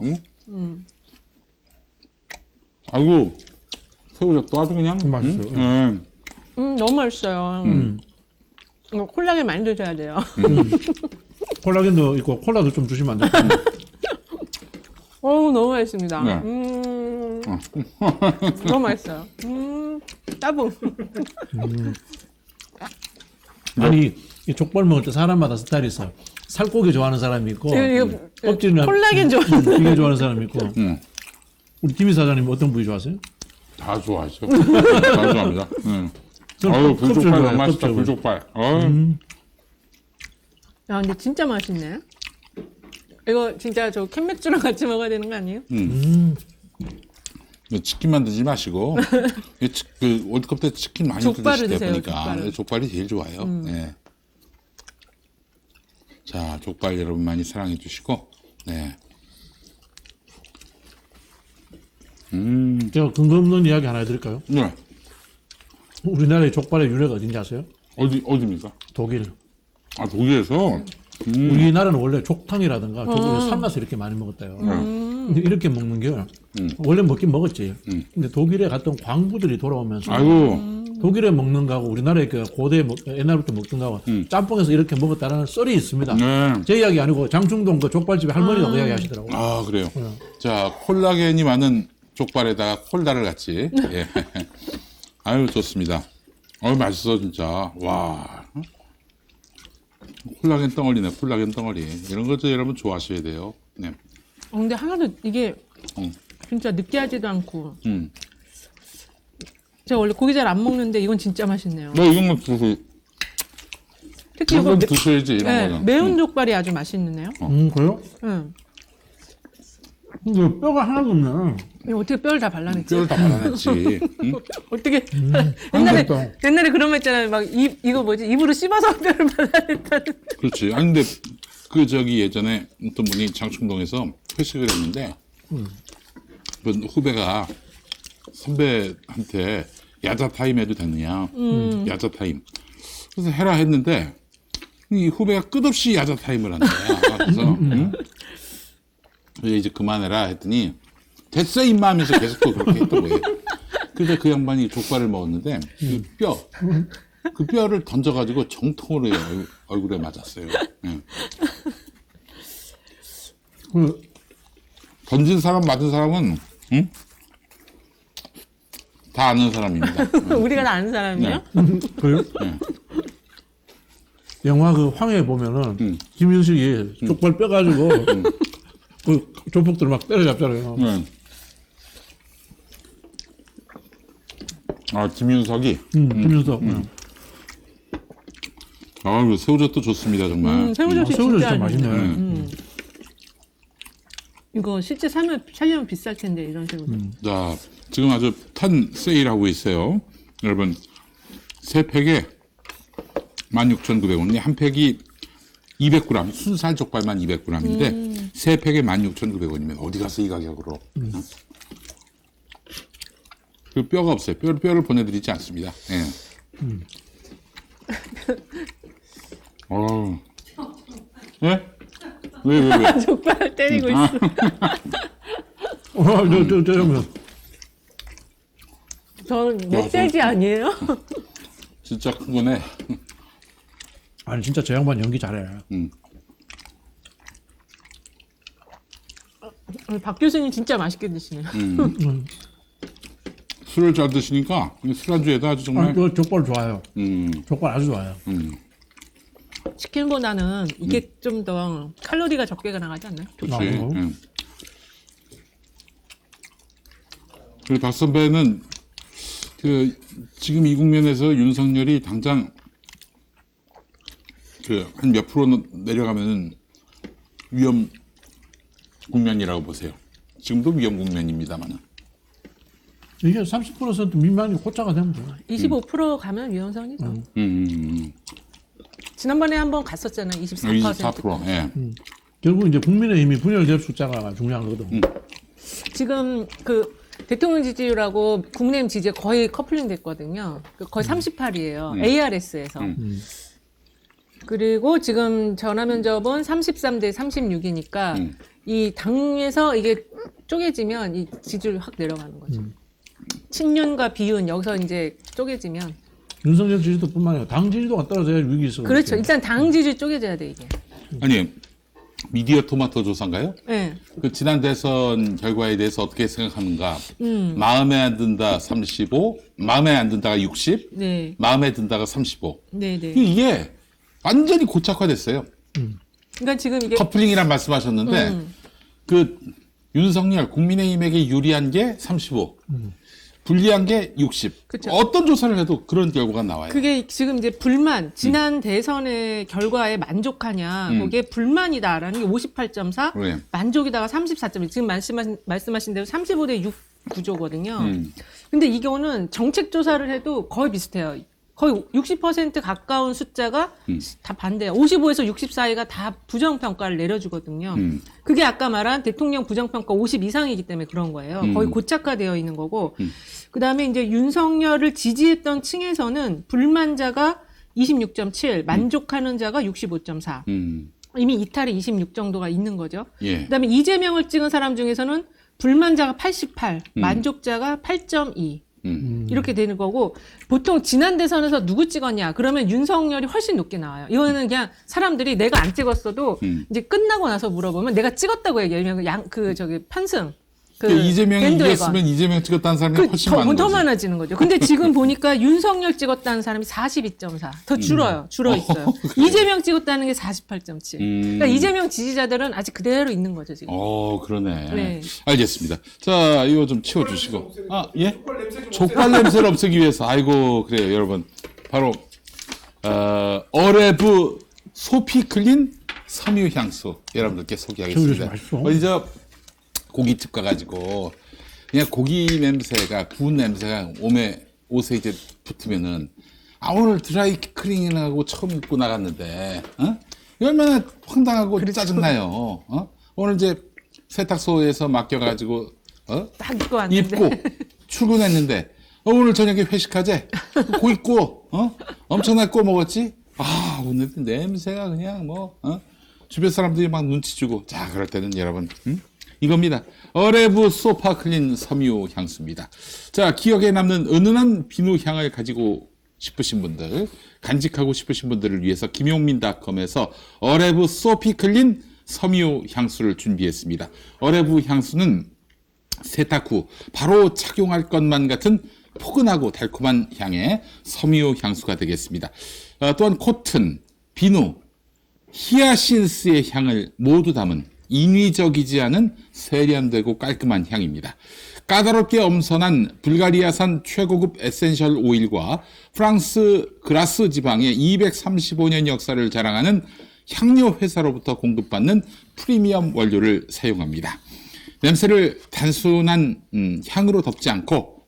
아이고, 새우젓도 아주 그냥. 맛있어요. 너무 맛있어요. 이거 콜라겐 많이 드셔야 돼요. 콜라겐도 있고 콜라도 좀 주시면 안 될까요? 너무 맛있습니다. 네. 너무 맛있어요. 따봉. 아니, 이 족발 먹을 때 사람마다 스타일이 있어요. 살코기 좋아하는 사람이 있고, 껍질이나 콜라겐 좋아하는 이게 좋아하는 사람이 있고. 우리 김희 사장님 어떤 부위 좋아하세요? 다 좋아하죠. 다 좋아합니다. 아유, 불족발 너무 맛있다, 불족발. 야, 근데 진짜 맛있네. 이거 진짜 저 캔맥주랑 같이 먹어야 되는 거 아니에요? 치킨만 드지 마시고, 그 월드컵 때 치킨 많이 족발을 드시다 드세요, 보니까 족발을. 족발이 제일 좋아요. 네. 자, 족발 여러분 많이 사랑해 주시고, 네. 제가 근거 없는 이야기 하나 해드릴까요? 네. 우리나라의 족발의 유래가 어딘지 아세요? 어디입니까? 독일. 아, 독일에서? 우리나라는 원래 족탕이라든가 족을 삶아서 이렇게 많이 먹었대요. 근데 이렇게 먹는 게 원래 먹긴 먹었지. 근데 독일에 갔던 광부들이 돌아오면서 아이고. 독일에 먹는 거하고 우리나라에 그 고대 옛날부터 먹던 거하고 짬뽕에서 이렇게 먹었다라는 썰이 있습니다. 네. 제 이야기 아니고 장충동 그 족발집의 할머니가 그 이야기 하시더라고요. 아, 그래요. 자, 콜라겐이 많은 족발에다가 콜다를 같이. 예. 아유, 좋습니다. 맛있어, 진짜. 와. 콜라겐 덩어리네, 콜라겐 덩어리. 이런 것도 여러분 좋아하셔야 돼요. 네. 근데 하나도 이게 음. 진짜 느끼하지도 않고. 음. 제가 원래 고기 잘 안 먹는데 이건 진짜 맛있네요. 너 이런 거 드세요. 특히 이런 건 이거 드셔야지, 이런 네, 거는. 매운 족발이 아주 맛있네요. 그래요? 응. 근데 뼈가 하나도 없네. 이거 어떻게 뼈를 다 발라냈지? 뼈를 다 발라냈지. 응? 어떻게 옛날에 옛날에 그런 거 있잖아요. 막 이거 뭐지? 입으로 씹어서 뼈를 발라냈다는. 그렇지. 아니, 근데 그 예전에 어떤 분이 장충동에서 회식을 했는데 그 후배가 선배한테 야자 타임 해도 되느냐. 야자 타임. 그래서 해라 했는데 이 후배가 끝없이 야자 타임을 한 거야. 그래서 이제 그만해라 했더니 됐어 임마 하면서 계속 또 그렇게 했던 거예요. 그래서 그 양반이 족발을 먹었는데 그 뼈를 던져가지고 정통으로 얼굴에 맞았어요. 예. 던진 사람 맞은 사람은 응? 다 아는 사람입니다. 우리가 다 아는 사람이요? 그래요? 영화 그 황해 보면은 김윤식이 족발 뼈 가지고 그 조폭들 막 때려잡잖아요. 아, 김윤석이. 김윤석. 아, 그 새우젓도 좋습니다, 정말. 새우젓이 새우젓 진짜 진짜 맛있네. 이거 실제 살려면 비쌀 텐데 이런 새우젓. 자, 지금 아주 탄 세일하고 있어요. 여러분, 세 팩에 16,900원. 한 팩이 200g, 순살 족발만 200g인데, 세 팩에 16,900원이면 어디 가서 이 가격으로. 그 뼈가 없어요. 뼈를 보내드리지 않습니다. 예. 예? 왜? 족발 때리고 있어. 저러면 저는 멧돼지 아니에요? 진짜 큰 거네. 아니 진짜 저 양반 연기 잘해. 박 교수님 진짜 맛있게 드시네요. 술을 잘 드시니까 술안주에도 아주 정말. 저 족발 좋아요. 족발 아주 좋아요. 치킨보다는 이게 좀 더 칼로리가 적게 나가지 않나요? 그렇지. 그리고 박 선배는 지금 이 국면에서 윤석열이 당장 한 몇 프로 내려가면은 위험 국면이라고 보세요. 지금도 위험 국면입니다만은. 이게 30% 미만이 호자가 되면 돼요. 25% 가면 위험성이죠. 지난번에 한번 갔었잖아요. 24%. 24%. 예. 결국 이제 국민의힘이 분열될 숫자가 중요한 거거든. 지금 그 대통령 지지율하고 국내의힘 지지가 거의 커플링 됐거든요. 거의 38이에요. ARS에서. 그리고 지금 전화면접은 33대 36이니까 이 당에서 이게 쪼개지면 이 지지율이 확 내려가는 거죠. 친윤과 비윤 여기서 이제 쪼개지면 윤석열 지지도뿐만 아니라 당 지지도가 떨어져야 위기 있어. 그렇죠. 일단 당 지지율 쪼개져야 돼 이게. 아니, 미디어 토마토 조사인가요? 네. 그 지난 대선 결과에 대해서 어떻게 생각하는가? 마음에 안 든다 35, 마음에 안 든다가 60, 네. 마음에 든다가 35. 네네. 이게 완전히 고착화됐어요. 그러니까 지금 이게 커플링이란 말씀하셨는데 그 윤석열 국민의힘에게 유리한 게 35, 불리한 게 60. 그쵸. 어떤 조사를 해도 그런 결과가 나와요. 그게 지금 이제 불만, 지난 대선의 결과에 만족하냐, 거기에 불만이다라는 게 58.4, 네. 만족이다가 34.1. 지금 말씀하신 대로 35대 6 구조거든요. 근데 이거는 정책 조사를 해도 거의 비슷해요. 거의 60% 가까운 숫자가 다 반대야. 55에서 60 사이가 다 부정평가를 내려주거든요. 그게 아까 말한 대통령 부정평가 50 이상이기 때문에 그런 거예요. 거의 고착화되어 있는 거고. 그 다음에 이제 윤석열을 지지했던 층에서는 불만자가 26.7, 만족하는 자가 65.4. 이미 이탈이 26 정도가 있는 거죠. 예. 그 다음에 이재명을 찍은 사람 중에서는 불만자가 88, 만족자가 8.2. 이렇게 되는 거고, 보통 지난 대선에서 누구 찍었냐 그러면 윤석열이 훨씬 높게 나와요. 이거는 그냥 사람들이 내가 안 찍었어도 이제 끝나고 나서 물어보면 내가 찍었다고 얘기해요. 편승. 이재명이 밴드웨건. 이겼으면 이재명 찍었다는 사람이 훨씬 많은 더 거지. 많아지는 거죠. 근데 지금 보니까 윤석열 찍었다는 사람이 42.4. 더 줄어요. 줄어 있어요. 이재명 찍었다는 게 48.7. 그러니까 이재명 지지자들은 아직 그대로 있는 거죠, 지금. 그러네. 네. 알겠습니다. 자, 이거 좀 치워주시고. 예? 족발 냄새를 없애기 위해서. 아이고, 그래요, 여러분. 바로, 어레브 소피클린 섬유향수 여러분들께 소개하겠습니다. 어디서 고깃집 가가지고 그냥 고기 냄새가 구운 냄새가 옷에 이제 붙으면은 오늘 드라이 클리닝하고 처음 입고 나갔는데 얼마나 황당하고 짜증나요. 오늘 이제 세탁소에서 맡겨가지고 딱 입고 왔는데 입고 출근했는데 오늘 저녁에 회식하재 고기 구워 엄청나게 구워 먹었지. 오늘 냄새가 그냥 주변 사람들이 막 눈치 주고. 자, 그럴 때는 여러분 이겁니다. 어레브 소파클린 섬유 향수입니다. 자, 기억에 남는 은은한 비누 향을 가지고 싶으신 분들, 간직하고 싶으신 분들을 위해서 김용민닷컴에서 어레브 소피클린 섬유 향수를 준비했습니다. 어레브 향수는 세탁 후 바로 착용할 것만 같은 포근하고 달콤한 향의 섬유 향수가 되겠습니다. 또한 코튼, 비누, 히아신스의 향을 모두 담은 인위적이지 않은 세련되고 깔끔한 향입니다. 까다롭게 엄선한 불가리아산 최고급 에센셜 오일과 프랑스 그라스 지방의 235년 역사를 자랑하는 향료 회사로부터 공급받는 프리미엄 원료를 사용합니다. 냄새를 단순히 향으로 덮지 않고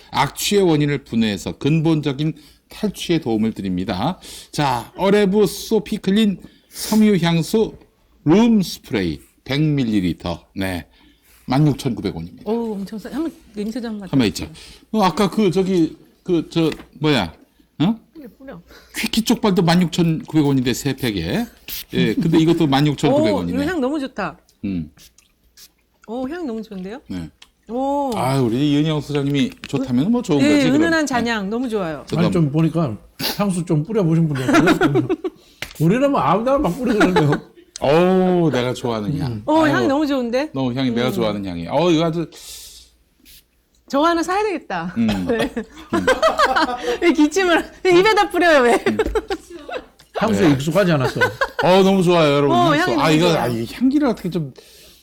악취의 원인을 분해해서 근본적인 탈취에 도움을 드립니다. 자, 어레브 소피클린 섬유향수 룸 스프레이 100ml. 네. 16,900원입니다. 오, 엄청 싸. 한번 냄새 좀 맡아. 한번 있죠. 아까 뿌려. 퀴키 쪽발도 16,900원인데 3팩에. 예, 근데 이것도 16,900원이네. 이거 향 너무 좋다. 향 너무 좋은데요? 네. 오. 우리 이은영 소장님이 좋다면 뭐 좋은 거지. 그럼. 은은한 잔향 너무 좋아요. 아니, 좀 보니까 향수 좀 뿌려보신 분들 우리는 뭐 아무데나 막 뿌리는데요. 내가 좋아하는 향. 향 너무 좋은데? 너무 향이 내가 좋아하는 향이. 이거 아주. 저거 하나 사야 되겠다. 왜 기침을 입에다 뿌려요, 왜? 향수에 익숙하지 않았어. 너무 좋아요, 여러분. 향이 너무 좋아요. 이 향기를 어떻게 좀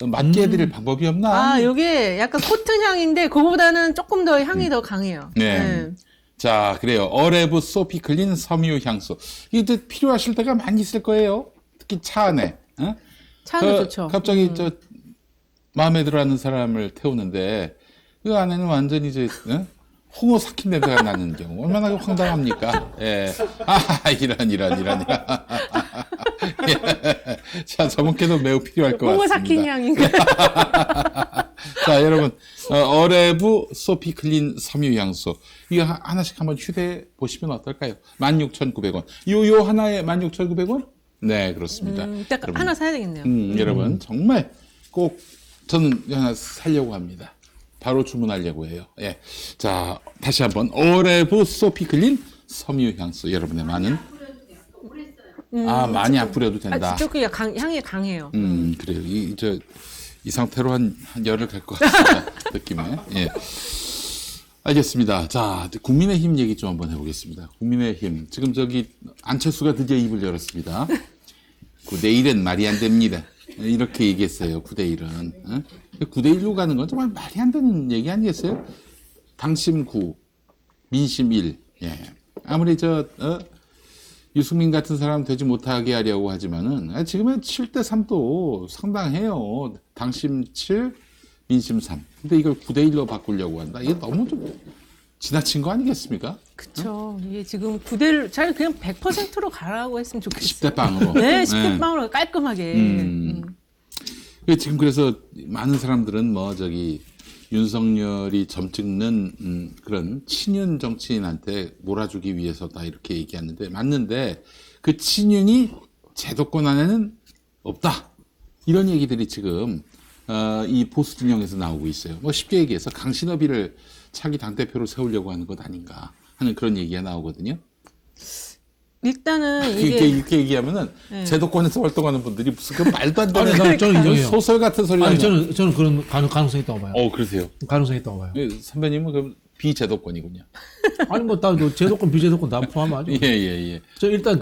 맞게 해드릴 방법이 없나? 이게 약간 코튼 향인데 그거보다는 조금 더 향이 더 강해요. 네. 자, 그래요. 어레브 소피클린 섬유 향수. 이게 필요하실 때가 많이 있을 거예요. 특히 차 안에. 차도 좋죠. 갑자기 마음에 들어하는 사람을 태우는데 그 안에는 완전히 이제 홍어 삭힌 냄새가 나는 경우 얼마나 황당합니까? 예. 이런. 예. 자, 저분께도 매우 필요할 것 홍어 같습니다. 삭힌 향인가? 자, 여러분, 어레브 소피클린 섬유 향수 이거 하나씩 한번 휴대해 보시면 어떨까요? 16,900원. 요 하나에 16,900원? 네, 그렇습니다. 딱 여러분, 하나 사야 되겠네요. 여러분 정말 꼭 저는 하나 사려고 합니다. 바로 주문하려고 해요. 예. 자, 다시 한번 어레브 소피클린 섬유 향수 여러분의 많은 많이 안 뿌려도 된다. 조금 향이 강해요. 그래요. 이 상태로 한 열흘 갈 것 같습니다. 느낌에. 예. 알겠습니다. 자, 국민의힘 얘기 좀 한번 해보겠습니다. 국민의힘. 지금 안철수가 드디어 입을 열었습니다. 9대1은 말이 안 됩니다. 이렇게 얘기했어요. 9대1은. 9대1로 가는 건 정말 말이 안 되는 얘기 아니겠어요? 당심 9, 민심 1. 예. 아무리 유승민 같은 사람 되지 못하게 하려고 하지만은 지금은 7대3도 상당해요. 당심 7, 민심 3. 근데 이걸 9대1로 바꾸려고 한다. 이게 너무 좀 지나친 거 아니겠습니까? 그쵸. 이게 지금 부대를 잘 그냥 100%로 가라고 했으면 좋겠어요. 10대 빵으로. 네, 10대 빵으로 깔끔하게. 지금 그래서 많은 사람들은 뭐 윤석열이 점 찍는 그런 친윤 정치인한테 몰아주기 위해서다 이렇게 얘기하는데 맞는데 그 친윤이 제도권 안에는 없다. 이런 얘기들이 지금 이 보수 진영에서 나오고 있어요. 뭐 쉽게 얘기해서 강신업이를 차기 당대표로 세우려고 하는 것 아닌가 하는 그런 얘기가 나오거든요. 일단은 이렇게 얘기하면은 네. 제도권에서 활동하는 분들이 무슨 그 말도 안 되는 아니, 저는 인정해요. 소설 같은 소리 아니, 하는 저는 그런 가능성이 있다고 봐요. 그러세요. 가능성이 있다고 봐요. 선배님은 그럼 비제도권이군요. 아니, 뭐, 다, 제도권, 비제도권 다 포함하죠. 예. 저 일단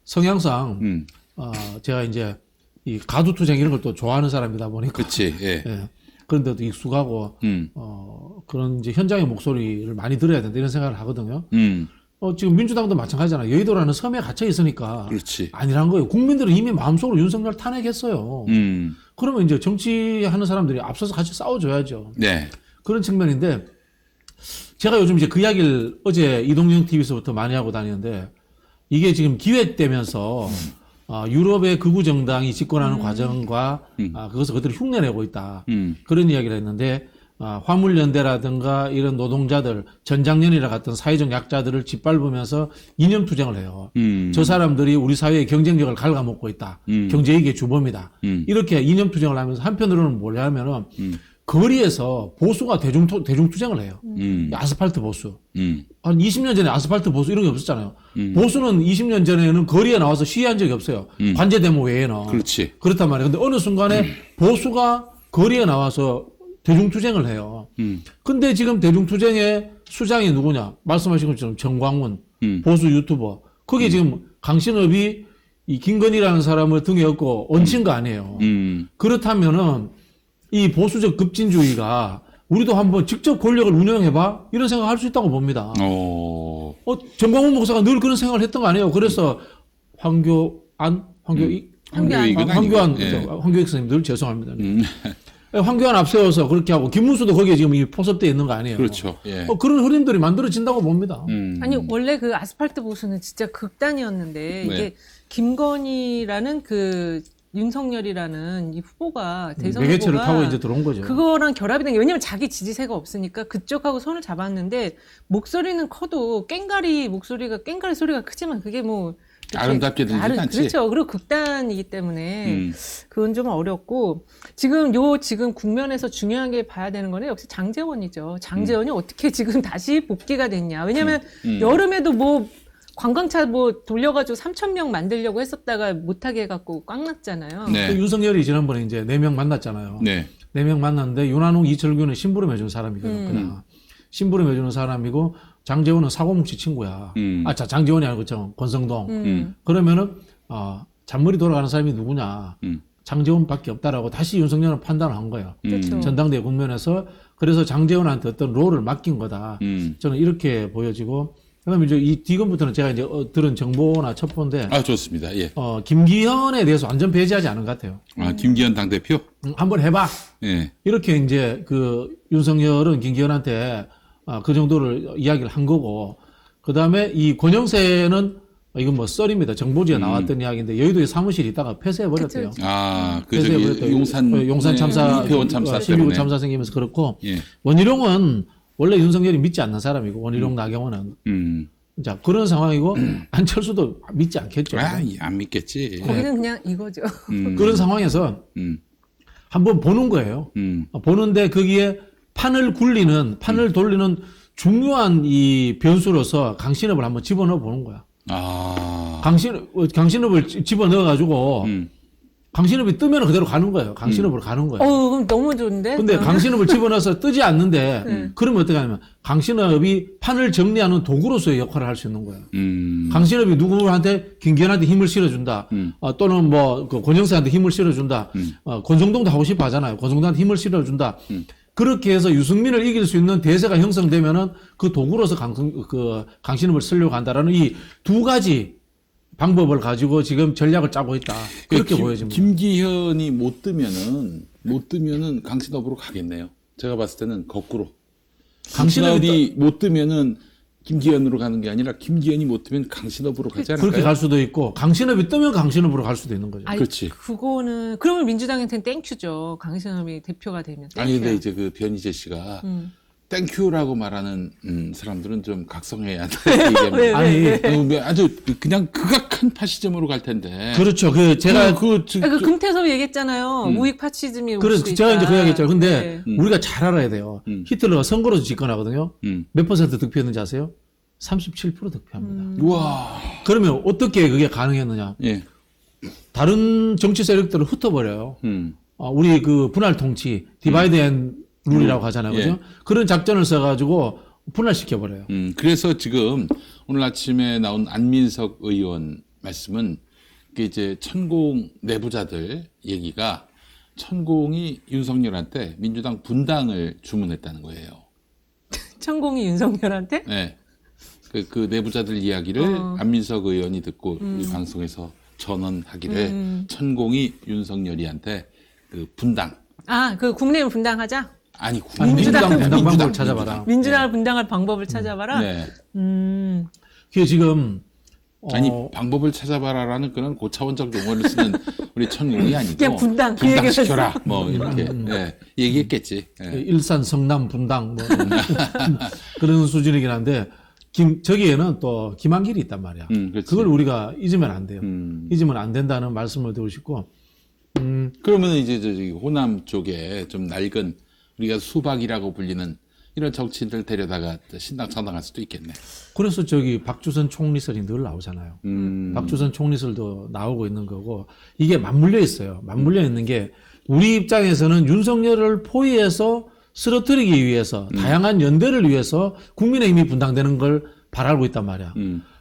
성향상, 제가 이제 이 가두투쟁 이런 걸 또 좋아하는 사람이다 보니까. 그렇지. 예. 예. 그런데도 익숙하고, 그런 이제 현장의 목소리를 많이 들어야 된다 이런 생각을 하거든요. 지금 민주당도 마찬가지잖아요. 여의도라는 섬에 갇혀 있으니까. 그렇지. 아니란 거예요. 국민들은 이미 마음속으로 윤석열 탄핵했어요. 그러면 이제 정치하는 사람들이 앞서서 같이 싸워줘야죠. 네. 그런 측면인데, 제가 요즘 이제 그 이야기를 어제 이동영 TV에서부터 많이 하고 다니는데, 이게 지금 기획되면서, 유럽의 극우 정당이 집권하는 과정과, 그것을 그대로 흉내내고 있다. 그런 이야기를 했는데, 화물연대라든가 이런 노동자들, 전장년이라 같은 사회적 약자들을 짓밟으면서 이념투쟁을 해요. 저 사람들이 우리 사회의 경쟁력을 ඝ아먹고 있다. 경제이익의 주범이다. 이렇게 이념투쟁을 하면서 한편으로는 뭘 하면은, 거리에서 보수가 대중투쟁을 해요. 아스팔트 보수. 한 20년 전에 아스팔트 보수 이런 게 없었잖아요. 보수는 20년 전에는 거리에 나와서 시위한 적이 없어요. 관제데모 외에는. 그렇지. 그렇단 말이에요. 근데 어느 순간에 보수가 거리에 나와서 대중투쟁을 해요. 근데 지금 대중투쟁의 수장이 누구냐? 말씀하신 것처럼 정광훈, 보수 유튜버. 그게 지금 강신업이 이 김건희라는 사람을 등에 업고 얹힌 거 아니에요. 그렇다면은 이 보수적 급진주의가 우리도 한번 직접 권력을 운영해봐? 이런 생각을 할 수 있다고 봅니다. 정광훈 목사가 늘 그런 생각을 했던 거 아니에요? 그래서 황교익 선생님 늘 죄송합니다. 황교안 앞세워서 그렇게 하고 김문수도 거기에 지금 포섭되어 있는 거 아니에요? 그렇죠. 예. 그런 흐름들이 만들어진다고 봅니다. 아니 원래 그 아스팔트 보수는 진짜 극단이었는데 네. 이게 김건희라는 그 윤석열이라는 이 후보가 대선 매개체를 후보가 타고 이제 들어온 거죠. 그거랑 결합이 된 게 왜냐면 자기 지지세가 없으니까 그쪽하고 손을 잡았는데 목소리는 커도 깽가리 소리가 크지만 그게 뭐 아름답게 들리지 않지. 그렇죠. 그리고 극단이기 때문에 그건 좀 어렵고 지금 국면에서 중요하게 봐야 되는 거는 역시 장제원이죠. 장제원이 어떻게 지금 다시 복귀가 됐냐. 왜냐면 여름에도 뭐 관광차 뭐 돌려가지고 3,000명 만들려고 했었다가 못하게 해갖고 꽉 났잖아요. 네. 그 윤석열이 지난번에 이제 4명 만났잖아요. 네. 4명 만났는데 윤한홍, 이철규는 심부름 해준 사람이거든요. 그냥. 심부름 해주는 사람이고 장재원은 사고뭉치 친구야. 장재원이 아니고 권성동. 그러면은 잔머리 돌아가는 사람이 누구냐. 장재원밖에 없다라고 다시 윤석열은 판단을 한 거예요. 전당대회 국면에서. 그래서 장재원한테 어떤 롤을 맡긴 거다. 저는 이렇게 보여지고. 그다음에 이제 이 뒤건부터는 제가 이제 들은 정보나 첩보인데. 좋습니다. 예. 김기현에 대해서 완전 배제하지 않은 것 같아요. 김기현 당대표? 한번 해봐. 예. 이렇게 이제 윤석열은 김기현한테 그 정도를 이야기를 한 거고. 그 다음에 이 권영세는 이건 뭐 썰입니다. 정보지에 나왔던 이야기인데 여의도에 사무실이 있다가 폐쇄해버렸대요. 폐쇄해버렸대요. 용산 참사, 이태원 참사 12구 참사 생기면서 그렇고. 예. 원희룡은 원래 윤석열이 믿지 않는 사람이고 원희룡 나경원은 자 그런 상황이고 안철수도 믿지 않겠죠. 안 믿겠지. 거기는 그냥 이거죠. 그런 상황에서 한번 보는 거예요. 보는데 거기에 판을 돌리는 중요한 이 변수로서 강신업을 한번 집어넣어 보는 거야. 강신업을 집어넣어 가지고 강신업이 뜨면 그대로 가는 거예요. 강신업으로 가는 거예요. 그럼 너무 좋은데? 근데 강신업을 집어넣어서 뜨지 않는데, 그러면 어떻게 하냐면, 강신업이 판을 정리하는 도구로서의 역할을 할 수 있는 거예요. 강신업이 누구한테, 김기현한테 힘을 실어준다. 또는 권영세한테 힘을 실어준다. 권성동도 하고 싶어 하잖아요. 권성동한테 힘을 실어준다. 그렇게 해서 유승민을 이길 수 있는 대세가 형성되면은 그 도구로서 강신업을 쓰려고 한다라는 이 두 가지 방법을 가지고 지금 전략을 짜고 있다. 그렇게 보여집니다. 김기현이 못 뜨면은 강신업으로 가겠네요. 제가 봤을 때는 거꾸로. 강신업이 못 뜨면은 김기현으로 가는 게 아니라 김기현이 못 뜨면 강신업으로 가지 않을까요? 그렇게 갈 수도 있고 강신업이 뜨면 강신업으로 갈 수도 있는 거죠. 아니, 그렇지. 그거는 그러면 민주당한테는 땡큐죠. 강신업이 대표가 되면. 아니 근데 땡큐야. 이제 그 변희재 씨가 음. 땡큐라고 말하는 사람들은 좀 각성해야 한다. 왜, 아니 아주 그냥 극악한 파시즘으로 갈 텐데. 그렇죠. 그 제가 그 금태섭이 얘기했잖아요. 우익 파시즘이 올 그래서 수도 제가 있다. 이제 그 얘기했죠. 근데 네. 우리가 잘 알아야 돼요. 히틀러가 선거로 집권하거든요. 몇 퍼센트 득표했는지 아세요? 37% 득표합니다. 우와. 그러면 어떻게 그게 가능했느냐? 예. 다른 정치 세력들을 흩어버려요. 우리 그 분할 통치, 디바이드 앤 룰이라고 하잖아요. 그죠? 예. 그런 작전을 써가지고 분할시켜버려요. 그래서 지금 오늘 아침에 나온 안민석 의원 말씀은 그게 이제 천공 내부자들 얘기가 천공이 윤석열한테 민주당 분당을 주문했다는 거예요. 천공이 윤석열한테? 네. 그 내부자들 이야기를 안민석 의원이 듣고 우리 방송에서 전언하기를 천공이 윤석열이한테 그 분당. 그 국내는 분당하자? 아니, 민주당 분당 방법을 민주당. 찾아봐라. 민주당을 분당할 방법을 찾아봐라? 네. 그게 지금 아니 방법을 찾아봐라라는 그런 고차원적 용어를 쓰는 우리 천공이 아니고 그냥 분당시켜라 뭐 이렇게 네, 얘기했겠지. 네. 일산, 성남, 분당 뭐 그런 수준이긴 한데 저기에는 또 김한길이 있단 말이야. 그렇지. 그걸 우리가 잊으면 안 돼요. 잊으면 안 된다는 말씀을 드리고 싶고. 그러면 이제 저기 호남 쪽에 좀 낡은 우리가 수박이라고 불리는 이런 정치인들 데려다가 신당 창당할 수도 있겠네. 그래서 저기 박주선 총리설이 늘 나오잖아요. 박주선 총리설도 나오고 있는 거고 이게 맞물려 있어요. 맞물려 있는 게 우리 입장에서는 윤석열을 포위해서 쓰러뜨리기 위해서 다양한 연대를 위해서 국민의힘이 분당되는 걸 바라고 있단 말이야.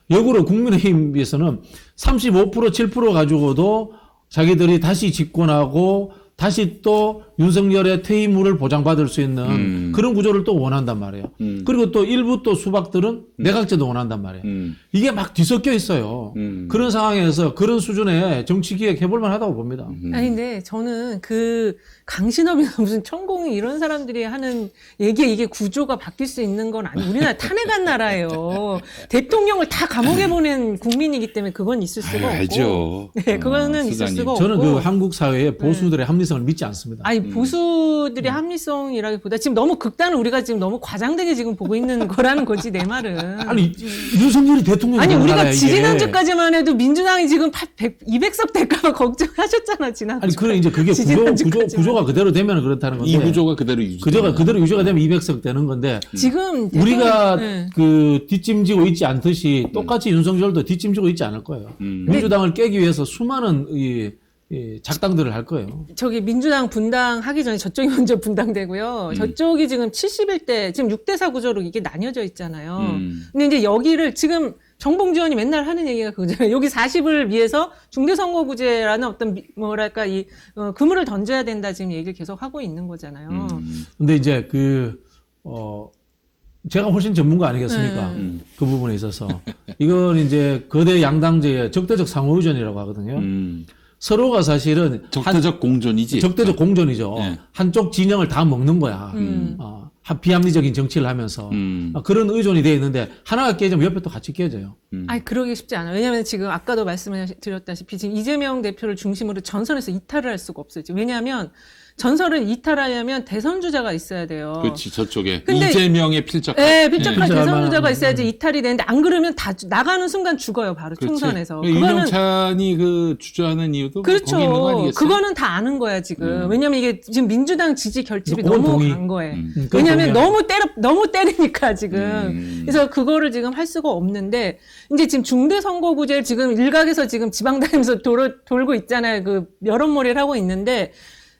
역으로 국민의힘에서는 35% 7% 가지고도 자기들이 다시 집권하고 다시 또 윤석열의 퇴임물을 보장받을 수 있는 그런 구조를 또 원한단 말이에요. 그리고 또 일부 또 수박들은 내각제도 원한단 말이에요. 이게 막 뒤섞여 있어요. 그런 상황에서 그런 수준의 정치 기획 해볼 만하다고 봅니다. 아니 근데 저는 그 강신업이나 무슨 천공이 이런 사람들이 하는 얘기에 이게 구조가 바뀔 수 있는 건 아니에요. 우리나라 탄핵한 나라예요. 대통령을 다 감옥에 보낸 국민이기 때문에 그건 있을 수가 없고. 알죠. 네, 그거는 있을 수장님. 수가 없고. 저는 그 한국 사회의 보수들의 합리성을 믿지 않습니다. 아니 보수들의 합리성이라기보다 지금 너무 극단을 우리가 지금 너무 과장되게 지금 보고 있는 거라는 거지 내 말은. 아니 윤석열이 대통령이 아니 되는 우리가 나라야, 이게. 지지난주까지만 해도 민주당이 지금 200석 될까봐 걱정하셨잖아 지난주. 아니 그래 이제 그게 구조가 그대로 되면 그렇다는 건데 이 구조가 그대로 유지가 되면 200석 되는 건데 지금 우리가 네. 그 뒷짐지고 있지 않듯이 똑같이 윤석열도 뒷짐지고 있지 않을 거예요. 민주당을 깨기 위해서 수많은 이 작당들을 할 거예요. 저기 민주당 분당하기 전에 저쪽이 먼저 분당되고요. 저쪽이 지금 71대 지금 6대4 구조로 이게 나뉘어져 있잖아요. 근데 이제 여기를 지금 정봉주 의원이 맨날 하는 얘기가 그거잖아요. 여기 40을 위해서 중대선거구제라는 어떤 뭐랄까 이 그물을 던져야 된다 지금 얘기를 계속 하고 있는 거잖아요. 근데 이제 제가 훨씬 전문가 아니겠습니까? 그 부분에 있어서 이건 이제 거대 양당제의 적대적 상호의존이라고 하거든요. 서로가 사실은 적대적 공존이지. 적대적 공존이죠. 네. 한쪽 진영을 다 먹는 거야. 비합리적인 정치를 하면서 그런 의존이 되어 있는데 하나가 깨지면 옆에 또 같이 깨져요. 아니 그러기 쉽지 않아요. 왜냐하면 지금 아까도 말씀을 드렸다시피 지금 이재명 대표를 중심으로 전선에서 이탈을 할 수가 없어요. 왜냐하면 전선을 이탈하려면 대선 주자가 있어야 돼요. 그렇지 저쪽에 근데- 이재명의 필적. 네, 필적한 네. 대선 주자가 있어야지 이탈이 되는데 안 그러면 다 나가는 순간 죽어요. 바로 그렇지. 총선에서. 윤영찬이 그 주저하는 이유도 그렇죠. 거기 있는 거 아니겠어요? 그거는 다 아는 거야 지금. 왜냐면 이게 지금 민주당 지지 결집이 그건 너무 동의. 간 거예요. 그건 왜냐면 동의합니다. 너무 때리니까 지금. 그래서 그거를 지금 할 수가 없는데 이제 지금 중대선거구제를 지금 일각에서 지금 지방 다니면서 돌고 있잖아요. 그 여론몰이를 하고 있는데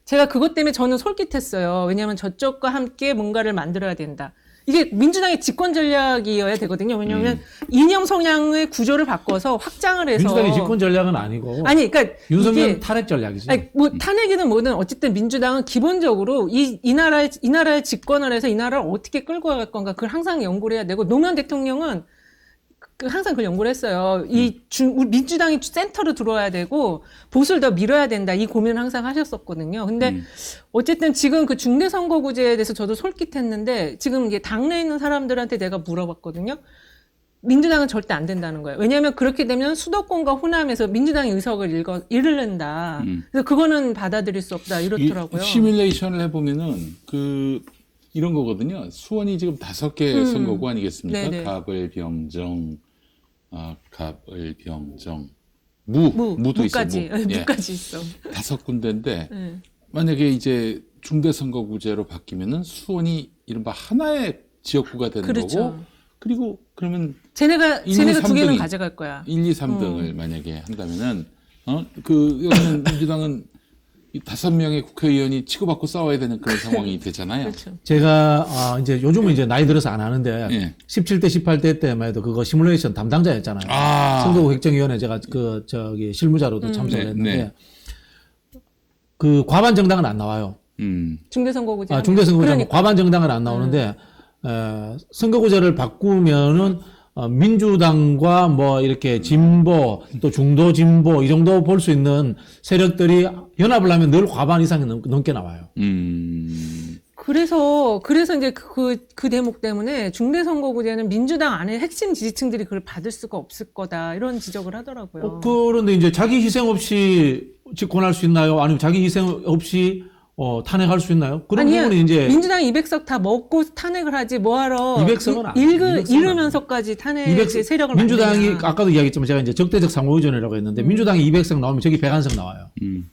제가 그것 때문에 저는 솔깃했어요. 왜냐하면 저쪽과 함께 뭔가를 만들어야 된다. 이게 민주당의 집권 전략이어야 되거든요. 왜냐하면 이념 성향의 구조를 바꿔서 확장을 해서 민주당의 집권 전략은 아니고 아니, 그러니까 윤석열 이게- 탄핵 전략이지. 아니, 뭐 탄핵이든 뭐든 어쨌든 민주당은 기본적으로 이 나라의 집권을 해서 이 나라를 어떻게 끌고 갈 건가 그걸 항상 연구를 해야 되고 노무현 대통령은 항상 그 연구를 했어요. 우리 민주당이 센터로 들어와야 되고 보수를 더 밀어야 된다. 이 고민을 항상 하셨었거든요. 근데 어쨌든 지금 그 중대선거구제에 대해서 저도 솔깃했는데 지금 이게 당내에 있는 사람들한테 내가 물어봤거든요. 민주당은 절대 안 된다는 거예요. 왜냐하면 그렇게 되면 수도권과 호남에서 민주당의 의석을 잃는다. 그래서 그거는 받아들일 수 없다 이렇더라고요. 시뮬레이션을 해보면은 이런 거거든요. 수원이 지금 5개 선거구 아니겠습니까? 네네. 갑을, 병정, 무도 있어. 무까지. 무. 예. 무까지 있어. 5군데인데 네. 만약에 이제 중대선거구제로 바뀌면은 수원이 이른바 하나의 지역구가 되는 그렇죠. 거고, 그리고 그러면 쟤네가 1, 2, 2 개는 3등이 가져갈 거야. 1, 2, 3등을 만약에 한다면은 여기는 민주당은 이 5명의 국회의원이 치고받고 싸워야 되는 그런 상황이 되잖아요. 그렇죠. 제가 이제 요즘은 이제 나이 들어서 안 하는데 예. 17대 18대 때만 해도 그거 시뮬레이션 담당자였잖아요. 선거구 획정위원회 제가 실무자로도 참석을 했는데 네. 그 과반 정당은 안 나와요. 중대선거구제. 중대선거구제 그러니까. 과반 정당은 안 나오는데 선거구제를 바꾸면은 민주당과 뭐 이렇게 진보 또 중도 진보 이 정도 볼 수 있는 세력들이 연합을 하면 늘 과반 이상이 넘게 나와요. 그래서 이제 그 대목 때문에 중대선거구제는 민주당 안에 핵심 지지층들이 그걸 받을 수가 없을 거다 이런 지적을 하더라고요. 그런데 이제 자기 희생 없이 집권할 수 있나요? 아니면 자기 희생 없이 탄핵할 수 있나요? 그런 아니야. 부분이 이제 민주당 200석 다 먹고 탄핵을 하지 뭐하러 200석은 안 돼요. 200석은 잃으면서까지 탄핵의 세력을 민주당이 만드냐. 아까도 이야기했지만 제가 이제 적대적 상호의존이라고 했는데 민주당이 200석 나오면 저기 101석 나와요.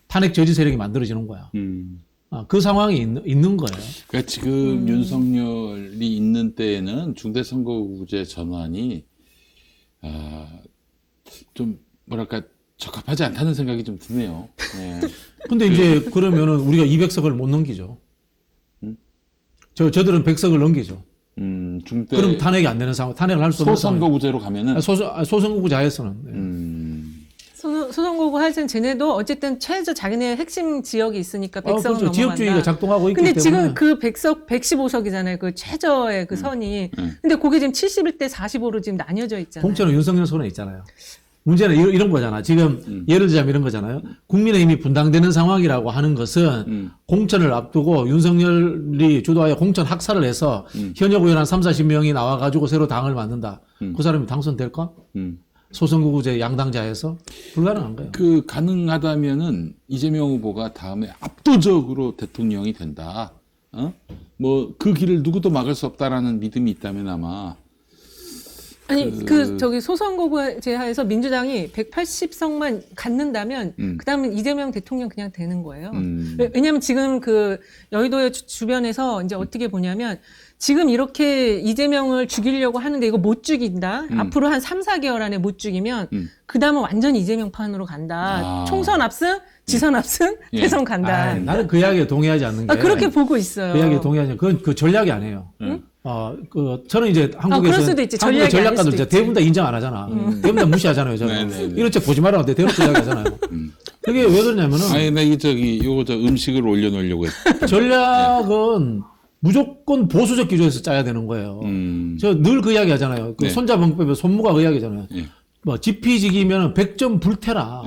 탄핵 저지 세력이 만들어지는 거야. 그 상황이 있는 거예요. 그러니까 지금 윤석열이 있는 때에는 중대선거구제 전환이 좀 뭐랄까 적합하지 않다는 생각이 좀 드네요. 네. 근데 이제 그러면은 우리가 200석을 못 넘기죠. 저들은 100석을 넘기죠. 중대. 그럼 탄핵이 안 되는 상황, 탄핵을 할 수 없는 상황. 소선거구제로 가면은. 소선거구제에서는. 네. 소선거구 하여튼 쟤네도 어쨌든 자기네 핵심 지역이 있으니까 100석은 그렇죠. 넘어간다. 지역주의가 작동하고 있기 근데 때문에. 지금 그 150석이잖아요. 그 최저의 그 선이. 근데 그게 지금 71대 45로 지금 나뉘어져 있잖아요. 공천은 윤석열 손에 있잖아요. 문제는 이런 거잖아. 지금 예를 들자면 이런 거잖아요. 국민의힘이 분당되는 상황이라고 하는 것은 공천을 앞두고 윤석열이 주도하여 공천 학살을 해서 현역 의원 한 3, 40명이 나와가지고 새로 당을 만든다. 그 사람이 당선될까? 소선거구제 양당자에서 불가능한 거예요. 가능하다면은 이재명 후보가 다음에 압도적으로 대통령이 된다. 뭐 그 길을 누구도 막을 수 없다라는 믿음이 있다면 아마. 아니 소선거구제 하에서 민주당이 180석만 갖는다면 그다음은 이재명 대통령 그냥 되는 거예요. 왜냐하면 지금 그 여의도의 주변에서 이제 어떻게 보냐면 지금 이렇게 이재명을 죽이려고 하는데 이거 못 죽인다. 앞으로 한 3, 4개월 안에 못 죽이면 그다음은 완전히 이재명판으로 간다. 총선 압승, 지선 압승, 대선 간다. 나는 그 이야기에 동의하지 않는 게. 그렇게 보고 있어요. 그 이야기에 동의하지 않는 게 그건 그 전략이 아니에요. 저는 이제 한국에서 그럴 수도 있지. 한국의 전략이 아닐 전략가들 수도 대부분 다 인정 안 하잖아. 대부분 다 무시하잖아요. 저는. 네네네. 이런 책 보지 말라고 대놓고 이야기하잖아요. 그게 왜 그러냐면은 아니 나 요거 음식을 올려놓으려고 했어. 전략은 무조건 보수적 기조에서 짜야 되는 거예요. 저 늘 그 이야기 하잖아요. 그 네. 손자병법에 손무가 그 이야기 하잖아요. 예. 뭐 지피지기면 100점 불태라.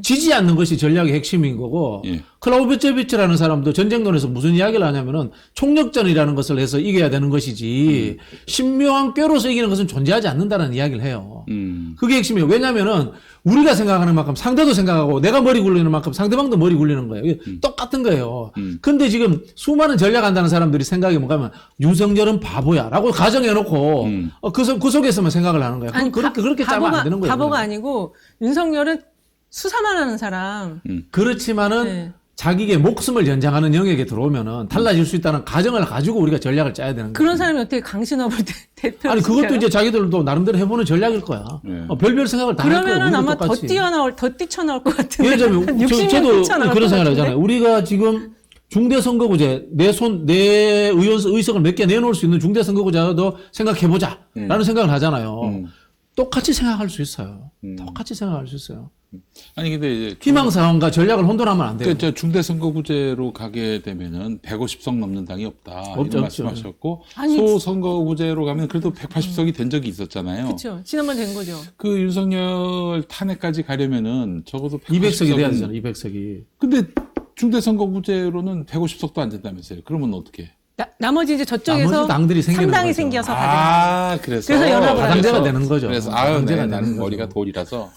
지지 않는 것이 전략의 핵심인 거고 예. 클라우베츠비치라는 사람도 전쟁론에서 무슨 이야기를 하냐면은 총력전이라는 것을 해서 이겨야 되는 것이지 신묘한 꾀로서 이기는 것은 존재하지 않는다는 이야기를 해요. 그게 핵심이에요. 왜냐면은 우리가 생각하는 만큼 상대도 생각하고 내가 머리 굴리는 만큼 상대방도 머리 굴리는 거예요. 이게 똑같은 거예요. 근데 지금 수많은 전략한다는 사람들이 생각이 뭔가 하면 윤석열은 바보야라고 가정해놓고 그 속에서만 생각을 하는 거예요. 아니, 그렇게 짜면 안 되는 거예요. 바보가 그러면. 아니고 윤석열은 수사만 하는 사람. 그렇지만은 네. 자기의 목숨을 연장하는 영역에 들어오면은 달라질 수 있다는 가정을 가지고 우리가 전략을 짜야 되는 거예요. 그런 사람이 어떻게 강신업을 대표? 아니 그것도 이제 자기들도 나름대로 해보는 전략일 거야. 네. 별별 생각을 다 할 거예요. 그러면은 우리도 아마 똑같이. 더 뛰쳐나올 것 같은데. 예를 들면 60년 저도 뛰쳐나올 그런 것 생각을 같은데? 하잖아요. 우리가 지금 중대선거구제 내 의석을 몇 개 내놓을 수 있는 중대선거구제도 생각해보자라는 생각을 하잖아요. 똑같이 생각할 수 있어요. 똑같이 생각할 수 있어요. 아니 근데 이제 희망사항과 전략을 혼돈하면 안 돼요. 저 중대선거구제로 가게 되면은 150석 넘는 당이 없다 없죠, 이런 없죠. 말씀하셨고 아니, 소선거구제로 가면 그래도 180석이 된 적이 있었잖아요. 그렇죠. 지난번 된 거죠. 그 윤석열 탄핵까지 가려면은 적어도 200석이 돼야 180석은 되잖아요. 200석이. 근데 중대선거구제로는 150석도 안 된다면서요. 그러면 어떻게? 나머지 이제 저쪽에서 나머지 당들이 생기는 3당이 거죠. 생겨서 가져가. 그래서 연합을 다당제가 되는 거죠. 그래서 다당제가 나는 되는 머리가 거죠. 돌이라서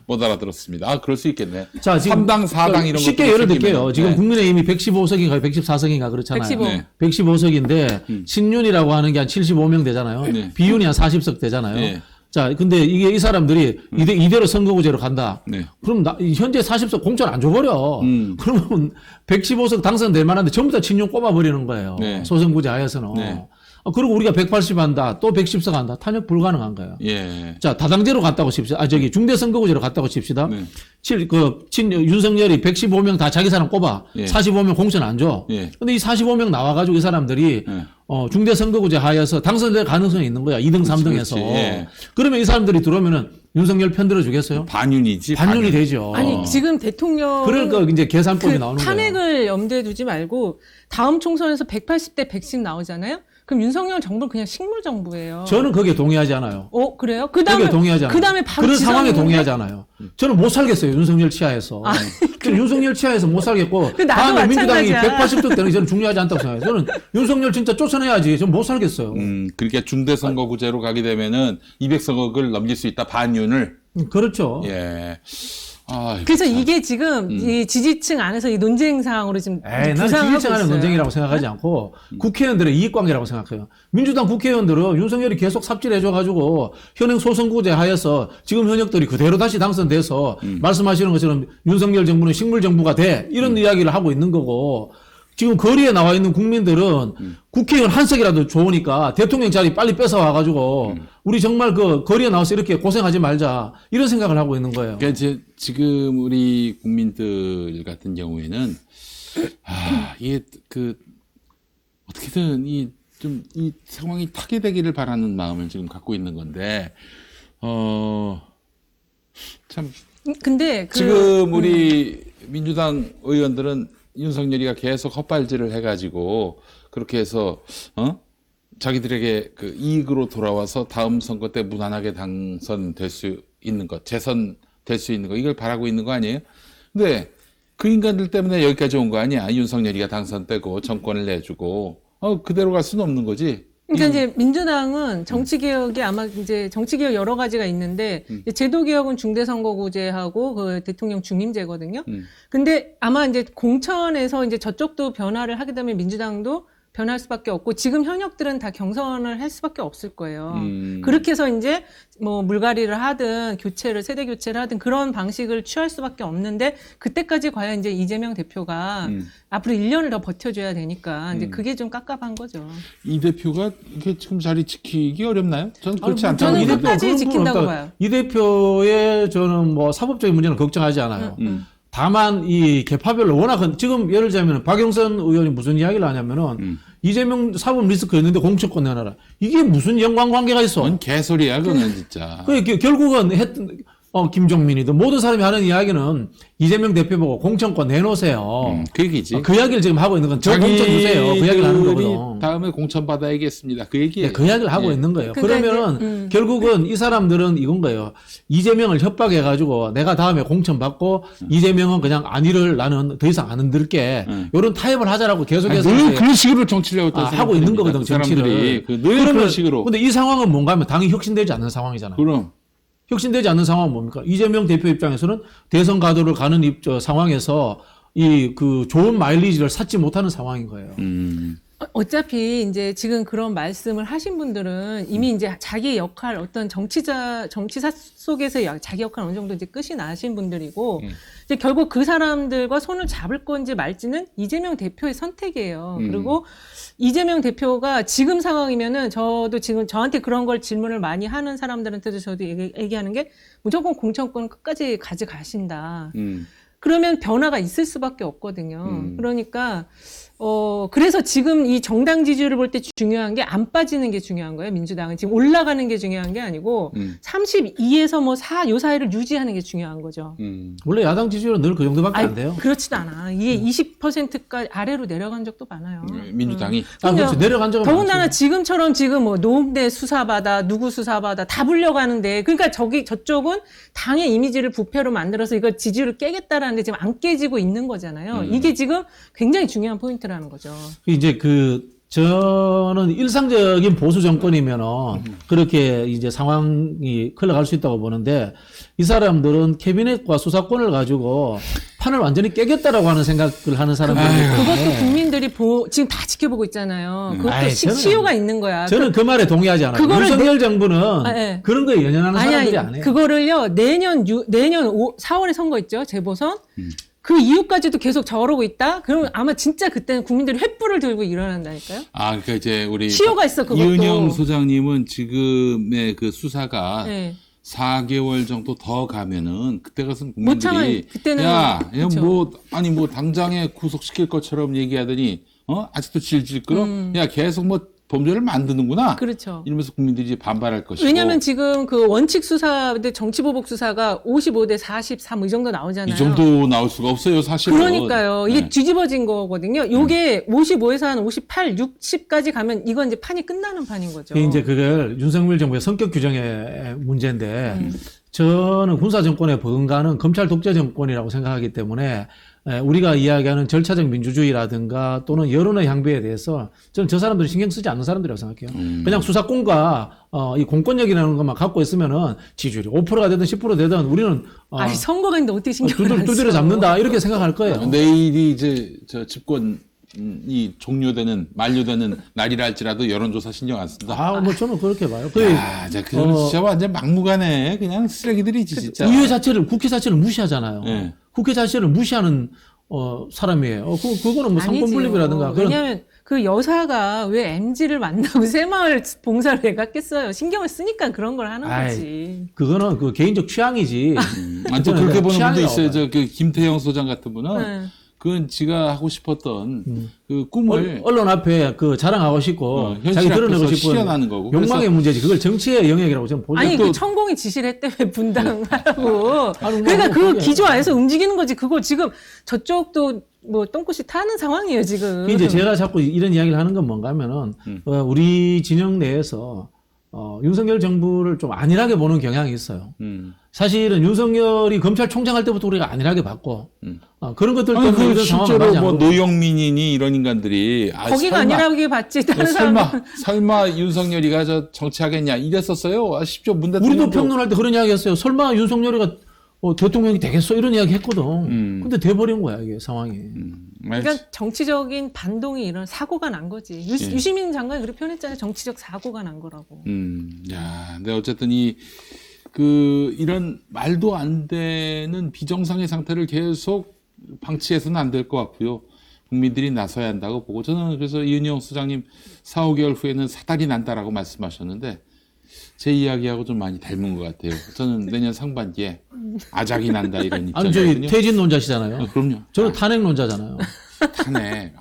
못 알아들었습니다. 그럴 수 있겠네. 자, 지금 3당, 4당 이런 쉽게 것들이 예를 들게요. 생기면, 지금 네. 국민의힘이 115석인가 114석인가 그렇잖아요. 115. 네. 115석인데 신윤이라고 하는 게 한 75명 되잖아요. 네. 비윤이 한 40석 되잖아요. 네. 자, 근데 이게 이 사람들이 이대로 선거구제로 간다. 네. 그럼 현재 40석 공천 안 줘버려. 그러면 115석 당선될 만한데 전부 다 친윤 꼽아버리는 거예요. 네. 소선구제 하에서는. 네. 그리고 우리가 180 한다. 또 110석 한다. 탄핵 불가능한 거예요. 예. 자, 다당제로 갔다고 칩시다. 중대선거구제로 갔다고 칩시다. 네. 윤석열이 115명 다 자기 사람 꼽아. 예. 45명 공천 안 줘. 예. 근데 이 45명 나와가지고 이 사람들이 예. 중대선거구제 하에서 당선될 가능성이 있는 거야. 2등, 3등에서. 그렇지. 예. 그러면 이 사람들이 들어오면은 윤석열 편들어 주겠어요? 반윤이지. 반윤이 되죠. 아니 지금 대통령 그러니까 이제 계산법이 나오는 거예요. 탄핵을 염두에 두지 말고 다음 총선에서 180대 110 나오잖아요. 그럼 윤석열 정부는 그냥 식물 정부예요. 저는 거기에 동의하지 않아요. 그래요? 그다음에 거기에 동의하지 않아요. 그다음에 바로 그런 상황에 지상군에- 동의하지 않아요. 저는 못 살겠어요. 윤석열 치하에서. 저는 윤석열 치하에서 못 살겠고 그 나도 다음에 민주당이 마찬가지야. 180석 되는 게 저는 중요하지 않다고 생각해요. 저는 윤석열 진짜 쫓아내야지. 저는 못 살겠어요. 그러니까 중대선거구제로 가게 되면은 200석을 넘길 수 있다. 반윤을. 그렇죠. 예. 그래서 이게 지금 이 지지층 안에서 이 논쟁 사항으로 지금 난 부상하고 지지층하는 있어요. 논쟁이라고 생각하지 않고 국회의원들의 이익관계라고 생각해요. 민주당 국회의원들은 윤석열이 계속 삽질해줘가지고 현행 소선구제 하에서 지금 현역들이 그대로 다시 당선돼서 말씀하시는 것처럼 윤석열 정부는 식물 정부가 돼 이런 이야기를 하고 있는 거고 지금 거리에 나와 있는 국민들은 국회의원 한 석이라도 좋으니까 대통령 자리 빨리 뺏어와가지고 우리 정말 그 거리에 나와서 이렇게 고생하지 말자 이런 생각을 하고 있는 거예요. 그러니까 이제 지금 우리 국민들 같은 경우에는 이게 어떻게든 이 상황이 타개되기를 바라는 마음을 지금 갖고 있는 건데 참 근데 지금 우리 민주당 의원들은 윤석열이가 계속 헛발질을 해가지고 그렇게 해서 자기들에게 그 이익으로 돌아와서 다음 선거 때 무난하게 당선될 수 있는 것, 재선될 수 있는 것 이걸 바라고 있는 거 아니에요? 근데 그 인간들 때문에 여기까지 온 거 아니야? 윤석열이가 당선되고 정권을 내주고 그대로 갈 수는 없는 거지. 그러니까 이제 민주당은 정치개혁이 아마 이제 정치개혁 여러 가지가 있는데 이제 제도개혁은 중대선거구제하고 그 대통령 중임제거든요. 근데 아마 이제 공천에서 이제 저쪽도 변화를 하게 되면 민주당도 변할 수밖에 없고 지금 현역들은 다 경선을 할 수밖에 없을 거예요. 그렇게 해서 이제 뭐 물갈이를 하든 세대 교체를 하든 그런 방식을 취할 수밖에 없는데 그때까지 과연 이제 이재명 대표가 앞으로 1년을 더 버텨줘야 되니까 이제 그게 좀 깝깝한 거죠. 이 대표가 이게 지금 자리 지키기 어렵나요? 저는 그렇지 않다고 저는 보는데. 끝까지 그런 지킨다고 부분은 봐요. 이 대표의 저는 뭐 사법적인 문제는 걱정하지 않아요. 다만 이 개파별로 워낙 지금 예를 들자면 박영선 의원이 무슨 이야기를 하냐면은 이재명 사법 리스크였는데 공천권 내놔라. 이게 무슨 연관관계가 있어? 뭔 개소리야 그건 진짜. 결국은 김종민이든 모든 사람이 하는 이야기는 이재명 대표 보고 공천권 내놓으세요. 그 얘기지. 그 이야기를 지금 하고 있는 건 저 공천 주세요. 그 이야기를 하는 자기들이 거거든. 다음에 공천 받아야겠습니다. 그 얘기예요. 그 이야기를 하고 있는 거예요. 그러니까 그러면은 결국은 이 사람들은 이건 거예요. 이재명을 협박해가지고 내가 다음에 공천 받고 이재명은 그냥 안위를 나는 더 이상 안 흔들게 이런 타협을 하자라고 계속해서 늘 이제 그런 식으로 정치를 하고 있는 거거든 정치를. 늘 그런 식으로. 근데 이 상황은 뭔가 하면 당이 혁신되지 않는 상황이잖아요. 그럼 혁신되지 않는 상황은 뭡니까? 이재명 대표 입장에서는 대선 가도를 가는 상황에서 그 좋은 마일리지를 찾지 못하는 상황인 거예요. 어차피 이제 지금 그런 말씀을 하신 분들은 이미 이제 자기 역할 어떤 정치사 속에서 자기 역할 어느 정도 이제 끝이 나신 분들이고 이제 결국 그 사람들과 손을 잡을 건지 말지는 이재명 대표의 선택이에요. 그리고 이재명 대표가 지금 상황이면은 저도 지금 저한테 그런 걸 질문을 많이 하는 사람들한테도 저도 얘기하는 게 무조건 공천권 끝까지 가져가신다. 그러면 변화가 있을 수밖에 없거든요. 그러니까 그래서 지금 이 정당 지지율을 볼 때 중요한 게 안 빠지는 게 중요한 거예요. 민주당은 지금 올라가는 게 중요한 게 아니고 32에서 뭐 4 요 사이를 유지하는 게 중요한 거죠. 원래 야당 지지율은 늘 그 정도밖에 안 돼요. 그렇지도 않아. 이게 20%까지 아래로 내려간 적도 많아요. 민주당이 그렇죠. 내려간 적은 더군다나 많죠. 지금처럼 지금 뭐 노무대 수사받아 누구 수사받아 다 불려가는데 그러니까 저쪽은 당의 이미지를 부패로 만들어서 이걸 지지율을 깨겠다라는데 지금 안 깨지고 있는 거잖아요. 이게 지금 굉장히 중요한 포인트라는 거죠. 이제 저는 일상적인 보수 정권이면은 그렇게 이제 상황이 흘러갈 수 있다고 보는데 이 사람들은 캐비넷과 수사권을 가지고 판을 완전히 깨겠다라고 하는 생각을 하는 사람들이에요. 그것도 국민들이 지금 다 지켜보고 있잖아요. 그것도 아이, 시효가 있는 거야. 저는 그 말에 동의하지 않아요. 그거를 윤석열 정부는 네. 그런 거에 연연하는 사람들이 아니에요. 그거를요 내년 4월에 선거 있죠 재보선. 그 이후까지도 계속 저러고 있다? 그러면 아마 진짜 그때는 국민들이 횃불을 들고 일어난다니까요? 그러니까 이제 우리 시효가 있어, 그것도. 이은영 소장님은 지금의 그 수사가 네. 4개월 정도 더 가면은 그때 가서 못 참아요. 국민들이 그때는 야, 그쵸. 뭐 당장에 구속시킬 것처럼 얘기하더니 아직도 질질 끌어? 야, 계속 뭐 범죄를 만드는구나. 그렇죠. 이러면서 국민들이 이제 반발할 것이고. 왜냐면 지금 그 원칙 수사인데 정치보복 수사가 55대 43 이 정도 나오잖아요. 이 정도 나올 수가 없어요, 사실은. 그러니까요. 이게 네. 뒤집어진 거거든요. 요게 55에서 한 58, 60까지 가면 이건 이제 판이 끝나는 판인 거죠. 이제 그걸 윤석열 정부의 성격 규정의 문제인데 저는 군사 정권의 버금가는 검찰 독재 정권이라고 생각하기 때문에 우리가 이야기하는 절차적 민주주의라든가 또는 여론의 향배에 대해서 저는 저 사람들이 신경 쓰지 않는 사람들이라고 생각해요. 그냥 수사권과 이 공권력이라는 것만 갖고 있으면은 지지율이 5%가 되든 10% 되든 우리는 아니 선거가 있는데 어떻게 신경을 안 써? 두드려 잡는다 이렇게 생각할 거예요. 내일이 이제 저 집권이 만료되는 날이라 할지라도 여론조사 신경 안 쓴다. 뭐 저는 그렇게 봐요. 자, 진짜 완전 막무가내 그냥 쓰레기들이지 진짜. 의회 자체를 국회 자체를 무시하잖아요. 네. 국회 자체를 무시하는 사람이에요. 그거는 뭐 상권분립이라든가 그런 왜냐하면 그 여사가 왜 MZ를 만나고 새마을 봉사를 왜 갔겠어요? 신경을 쓰니까 그런 걸 하는 거지. 그거는 그 개인적 취향이지. 또 그렇게 보는 분도 취향이라고 있어요. 봐요. 그 김태형 소장 같은 분은 네. 그건 지가 하고 싶었던 그 꿈을 언론 앞에 자랑하고 싶고 현실 자기 드러내고 앞에서 싶은 실현하는 거고. 욕망의 그래서 문제지. 그걸 정치의 영역이라고 저는 보죠. 아니 또- 그 천공이 지시를 했대 왜 분당하라고. 아니, 그러니까 그 그게- 기조 안에서 움직이는 거지. 그거 지금 저쪽도 뭐 똥꼬시 타는 상황이에요 지금. 이제 제가 자꾸 이런 이야기를 하는 건 뭔가 하면은 우리 진영 내에서 윤석열 정부를 좀 안일하게 보는 경향이 있어요. 사실은 윤석열이 검찰총장 할 때부터 우리가 안일하게 봤고 그런 것들 때문에 이런 상황을 실제로 맞이 안 뭐 하고. 노영민이니 이런 인간들이 거기가 아니라고 봤지 다른 설마 사람. 설마 윤석열이가 저 정치하겠냐 이랬었어요. 쉽죠. 문 우리도 대통령도 평론할 때 그런 이야기 했어요. 설마 윤석열이가 대통령이 되겠어? 이런 이야기 했거든. 근데 돼버린 거야, 이게 상황이. 그러니까 정치적인 반동이 이런 사고가 난 거지. 예. 유시민 장관이 그렇게 표현했잖아요. 정치적 사고가 난 거라고. 근데 어쨌든 이런 말도 안 되는 비정상의 상태를 계속 방치해서는 안 될 것 같고요. 국민들이 나서야 한다고 보고 저는 그래서 이은영 소장님 4, 5개월 후에는 사달이 난다라고 말씀하셨는데 제 이야기하고 좀 많이 닮은 것 같아요. 저는 내년 상반기에 아작이 난다 이런 아니, 저희 입장이거든요. 퇴진 논자시잖아요. 그럼요. 저는 탄핵 논자잖아요. 탄핵.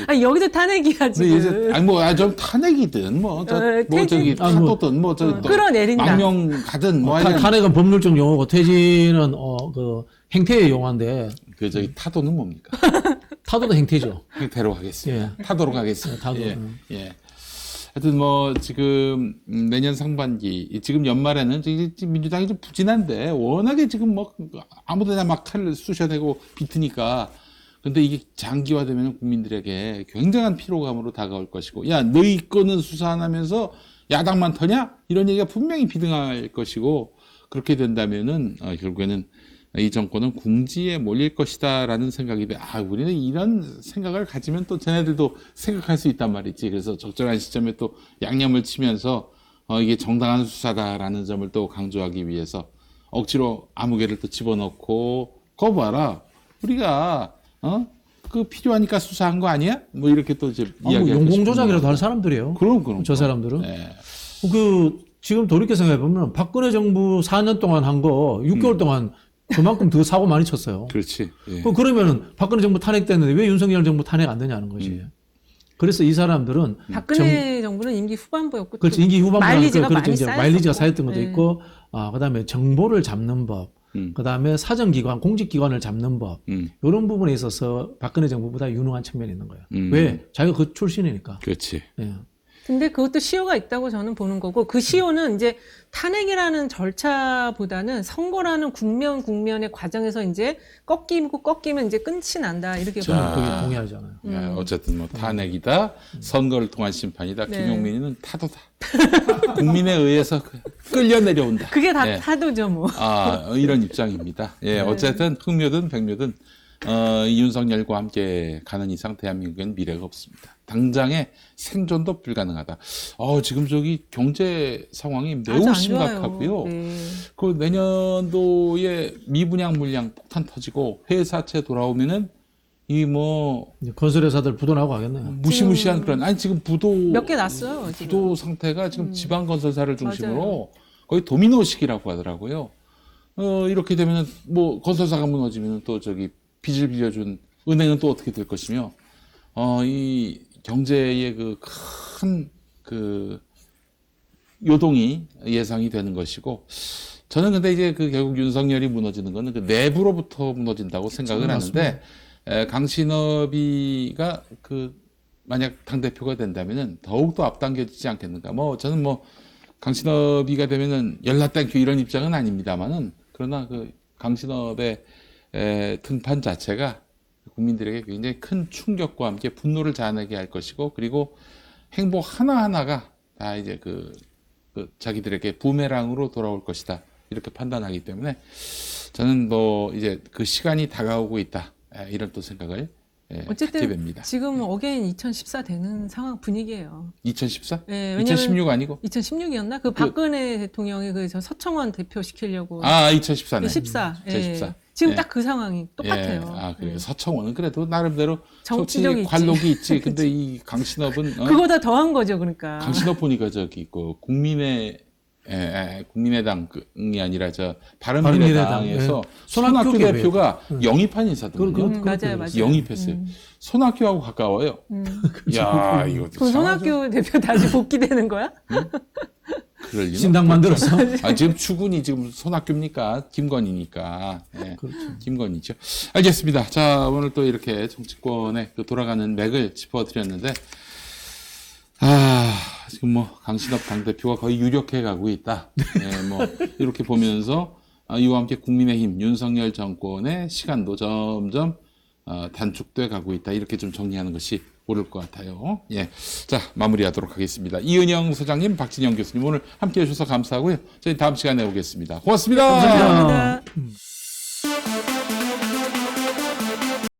아니 여기도 탄핵이야 근데 지금. 이제 좀 탄핵이든 저기 타도든 끌어내린다. 망명 가든 뭐 하여간 탄핵은 법률적 용어고 퇴진은 행태의 용어인데 저기 타도는 뭡니까? 타도도 행태죠. 그대로 하겠습니다. 예. 타도록 하겠습니다. 타도. 예. 하여튼 지금 내년 상반기 지금 연말에는 민주당이 좀 부진한데 워낙에 지금 아무데나 막 칼을 쑤셔대고 비트니까 근데 이게 장기화되면 국민들에게 굉장한 피로감으로 다가올 것이고 야 너희 거는 수사 안 하면서 야당만 터냐? 이런 얘기가 분명히 비등할 것이고 그렇게 된다면은 결국에는 이 정권은 궁지에 몰릴 것이다라는 생각이 돼. 우리는 이런 생각을 가지면 또 쟤네들도 생각할 수 있단 말이지. 그래서 적절한 시점에 또 양념을 치면서 이게 정당한 수사다라는 점을 또 강조하기 위해서 억지로 아무개를 또 집어넣고 거 봐라. 우리가 그 필요하니까 수사한 거 아니야? 뭐 이렇게 또 이제 이야기하고 용공 조작이라도 할 사람들이에요. 그럼. 저 사람들은. 네. 지금 돌이켜 생각해 보면 박근혜 정부 4년 동안 한 거 6개월 동안 그만큼 더 사고 많이 쳤어요. 그렇지. 예. 그러면은 박근혜 정부 탄핵됐는데 왜 윤석열 정부 탄핵 안 되냐는 거지. 그래서 이 사람들은 박근혜 정부는 임기 후반부였고 그렇지 임기 후반부에 마일리지가 그렇죠. 많이 이제 쌓였었고. 마일리지가 쌓였던 것도 네. 있고, 그다음에 정보를 잡는 법, 그다음에 사정기관, 공직기관을 잡는 법 이런 부분에 있어서 박근혜 정부보다 유능한 측면이 있는 거예요. 왜? 자기가 그 출신이니까. 그렇지. 예. 근데 그것도 시효가 있다고 저는 보는 거고 그 시효는 이제 탄핵이라는 절차보다는 선거라는 국면의 과정에서 이제 꺾이면 이제 끝이 난다 이렇게 자, 보는 거기 거죠. 동의하잖아요. 야, 어쨌든 뭐 탄핵이다, 선거를 통한 심판이다. 네. 김용민은 타도다. 국민에 의해서 끌려 내려온다. 그게 다 예. 타도죠 뭐. 이런 입장입니다. 예, 어쨌든 흑묘든 백묘든 이 윤석열과 함께 가는 이상 대한민국엔 미래가 없습니다. 당장의 생존도 불가능하다. 지금 저기 경제 상황이 아주 매우 안 심각하고요. 좋아요. 네. 그 내년도에 미분양 물량 폭탄 터지고 회사채 돌아오면은 이 뭐 이제 건설회사들 부도나고 가겠네요. 무시무시한 그런 지금 부도 몇 개 났어요. 지금. 부도 상태가 지금 지방 건설사를 중심으로 거의 도미노식이라고 하더라고요. 이렇게 되면은 뭐 건설사가 무너지면은 또 저기 빚을 빌려준 은행은 또 어떻게 될 것이며 이 경제의 그 큰 그 요동이 예상이 되는 것이고 저는 근데 이제 그 결국 윤석열이 무너지는 거는 그 내부로부터 무너진다고 생각을 하는데 강신업이가 그 만약 당대표가 된다면은 더욱더 앞당겨지지 않겠는가. 뭐 저는 뭐 강신업이가 되면은 열라땡큐 이런 입장은 아닙니다만은 그러나 그 강신업의 등판 자체가 국민들에게 굉장히 큰 충격과 함께 분노를 자아내게 할 것이고 그리고 행복 하나하나가 다 이제 그 자기들에게 부메랑으로 돌아올 것이다. 이렇게 판단하기 때문에 저는 뭐 이제 그 시간이 다가오고 있다. 이런 또 생각을 갖게 어쨌든 됩니다. 지금 어게인 2014 되는 상황 분위기예요. 2014? 네, 2016 아니고? 2016이었나? 그 박근혜 대통령이 그 저 서청원 대표 시키려고 2014네. 14. 2014. 예. 지금 예. 딱 그 상황이 똑같아요. 그래요. 예. 서청원은 그래도 나름대로 정치력이 정치 관록이 있지. 근데 이 강신업은 그거보다 더한 거죠, 그러니까. 강신업 보니까 저기 있고 국민의당이 아니라 저 바른미래당에서 손학규 대표가 영입한 인사들은요. 맞아요. 영입했어요. 손학규하고 가까워요. 야, 이거 그럼 손학규 대표 다시 복귀되는 거야? 그럴 리는 신당 만들었어. 지금 추군이 지금 손학규입니까? 김건희니까. 네, 그렇죠. 김건희죠. 알겠습니다. 자, 오늘 또 이렇게 정치권의 그 돌아가는 맥을 짚어드렸는데, 지금 뭐 강신업 당대표가 거의 유력해 가고 있다. 네, 뭐 이렇게 보면서 이와 함께 국민의힘 윤석열 정권의 시간도 점점 단축돼 가고 있다. 이렇게 좀 정리하는 것이 옳을 것 같아요. 예. 자, 마무리하도록 하겠습니다. 이은영 소장님, 박진영 교수님 오늘 함께 해주셔서 감사하고요. 저희 다음 시간에 오겠습니다. 고맙습니다. 감사합니다.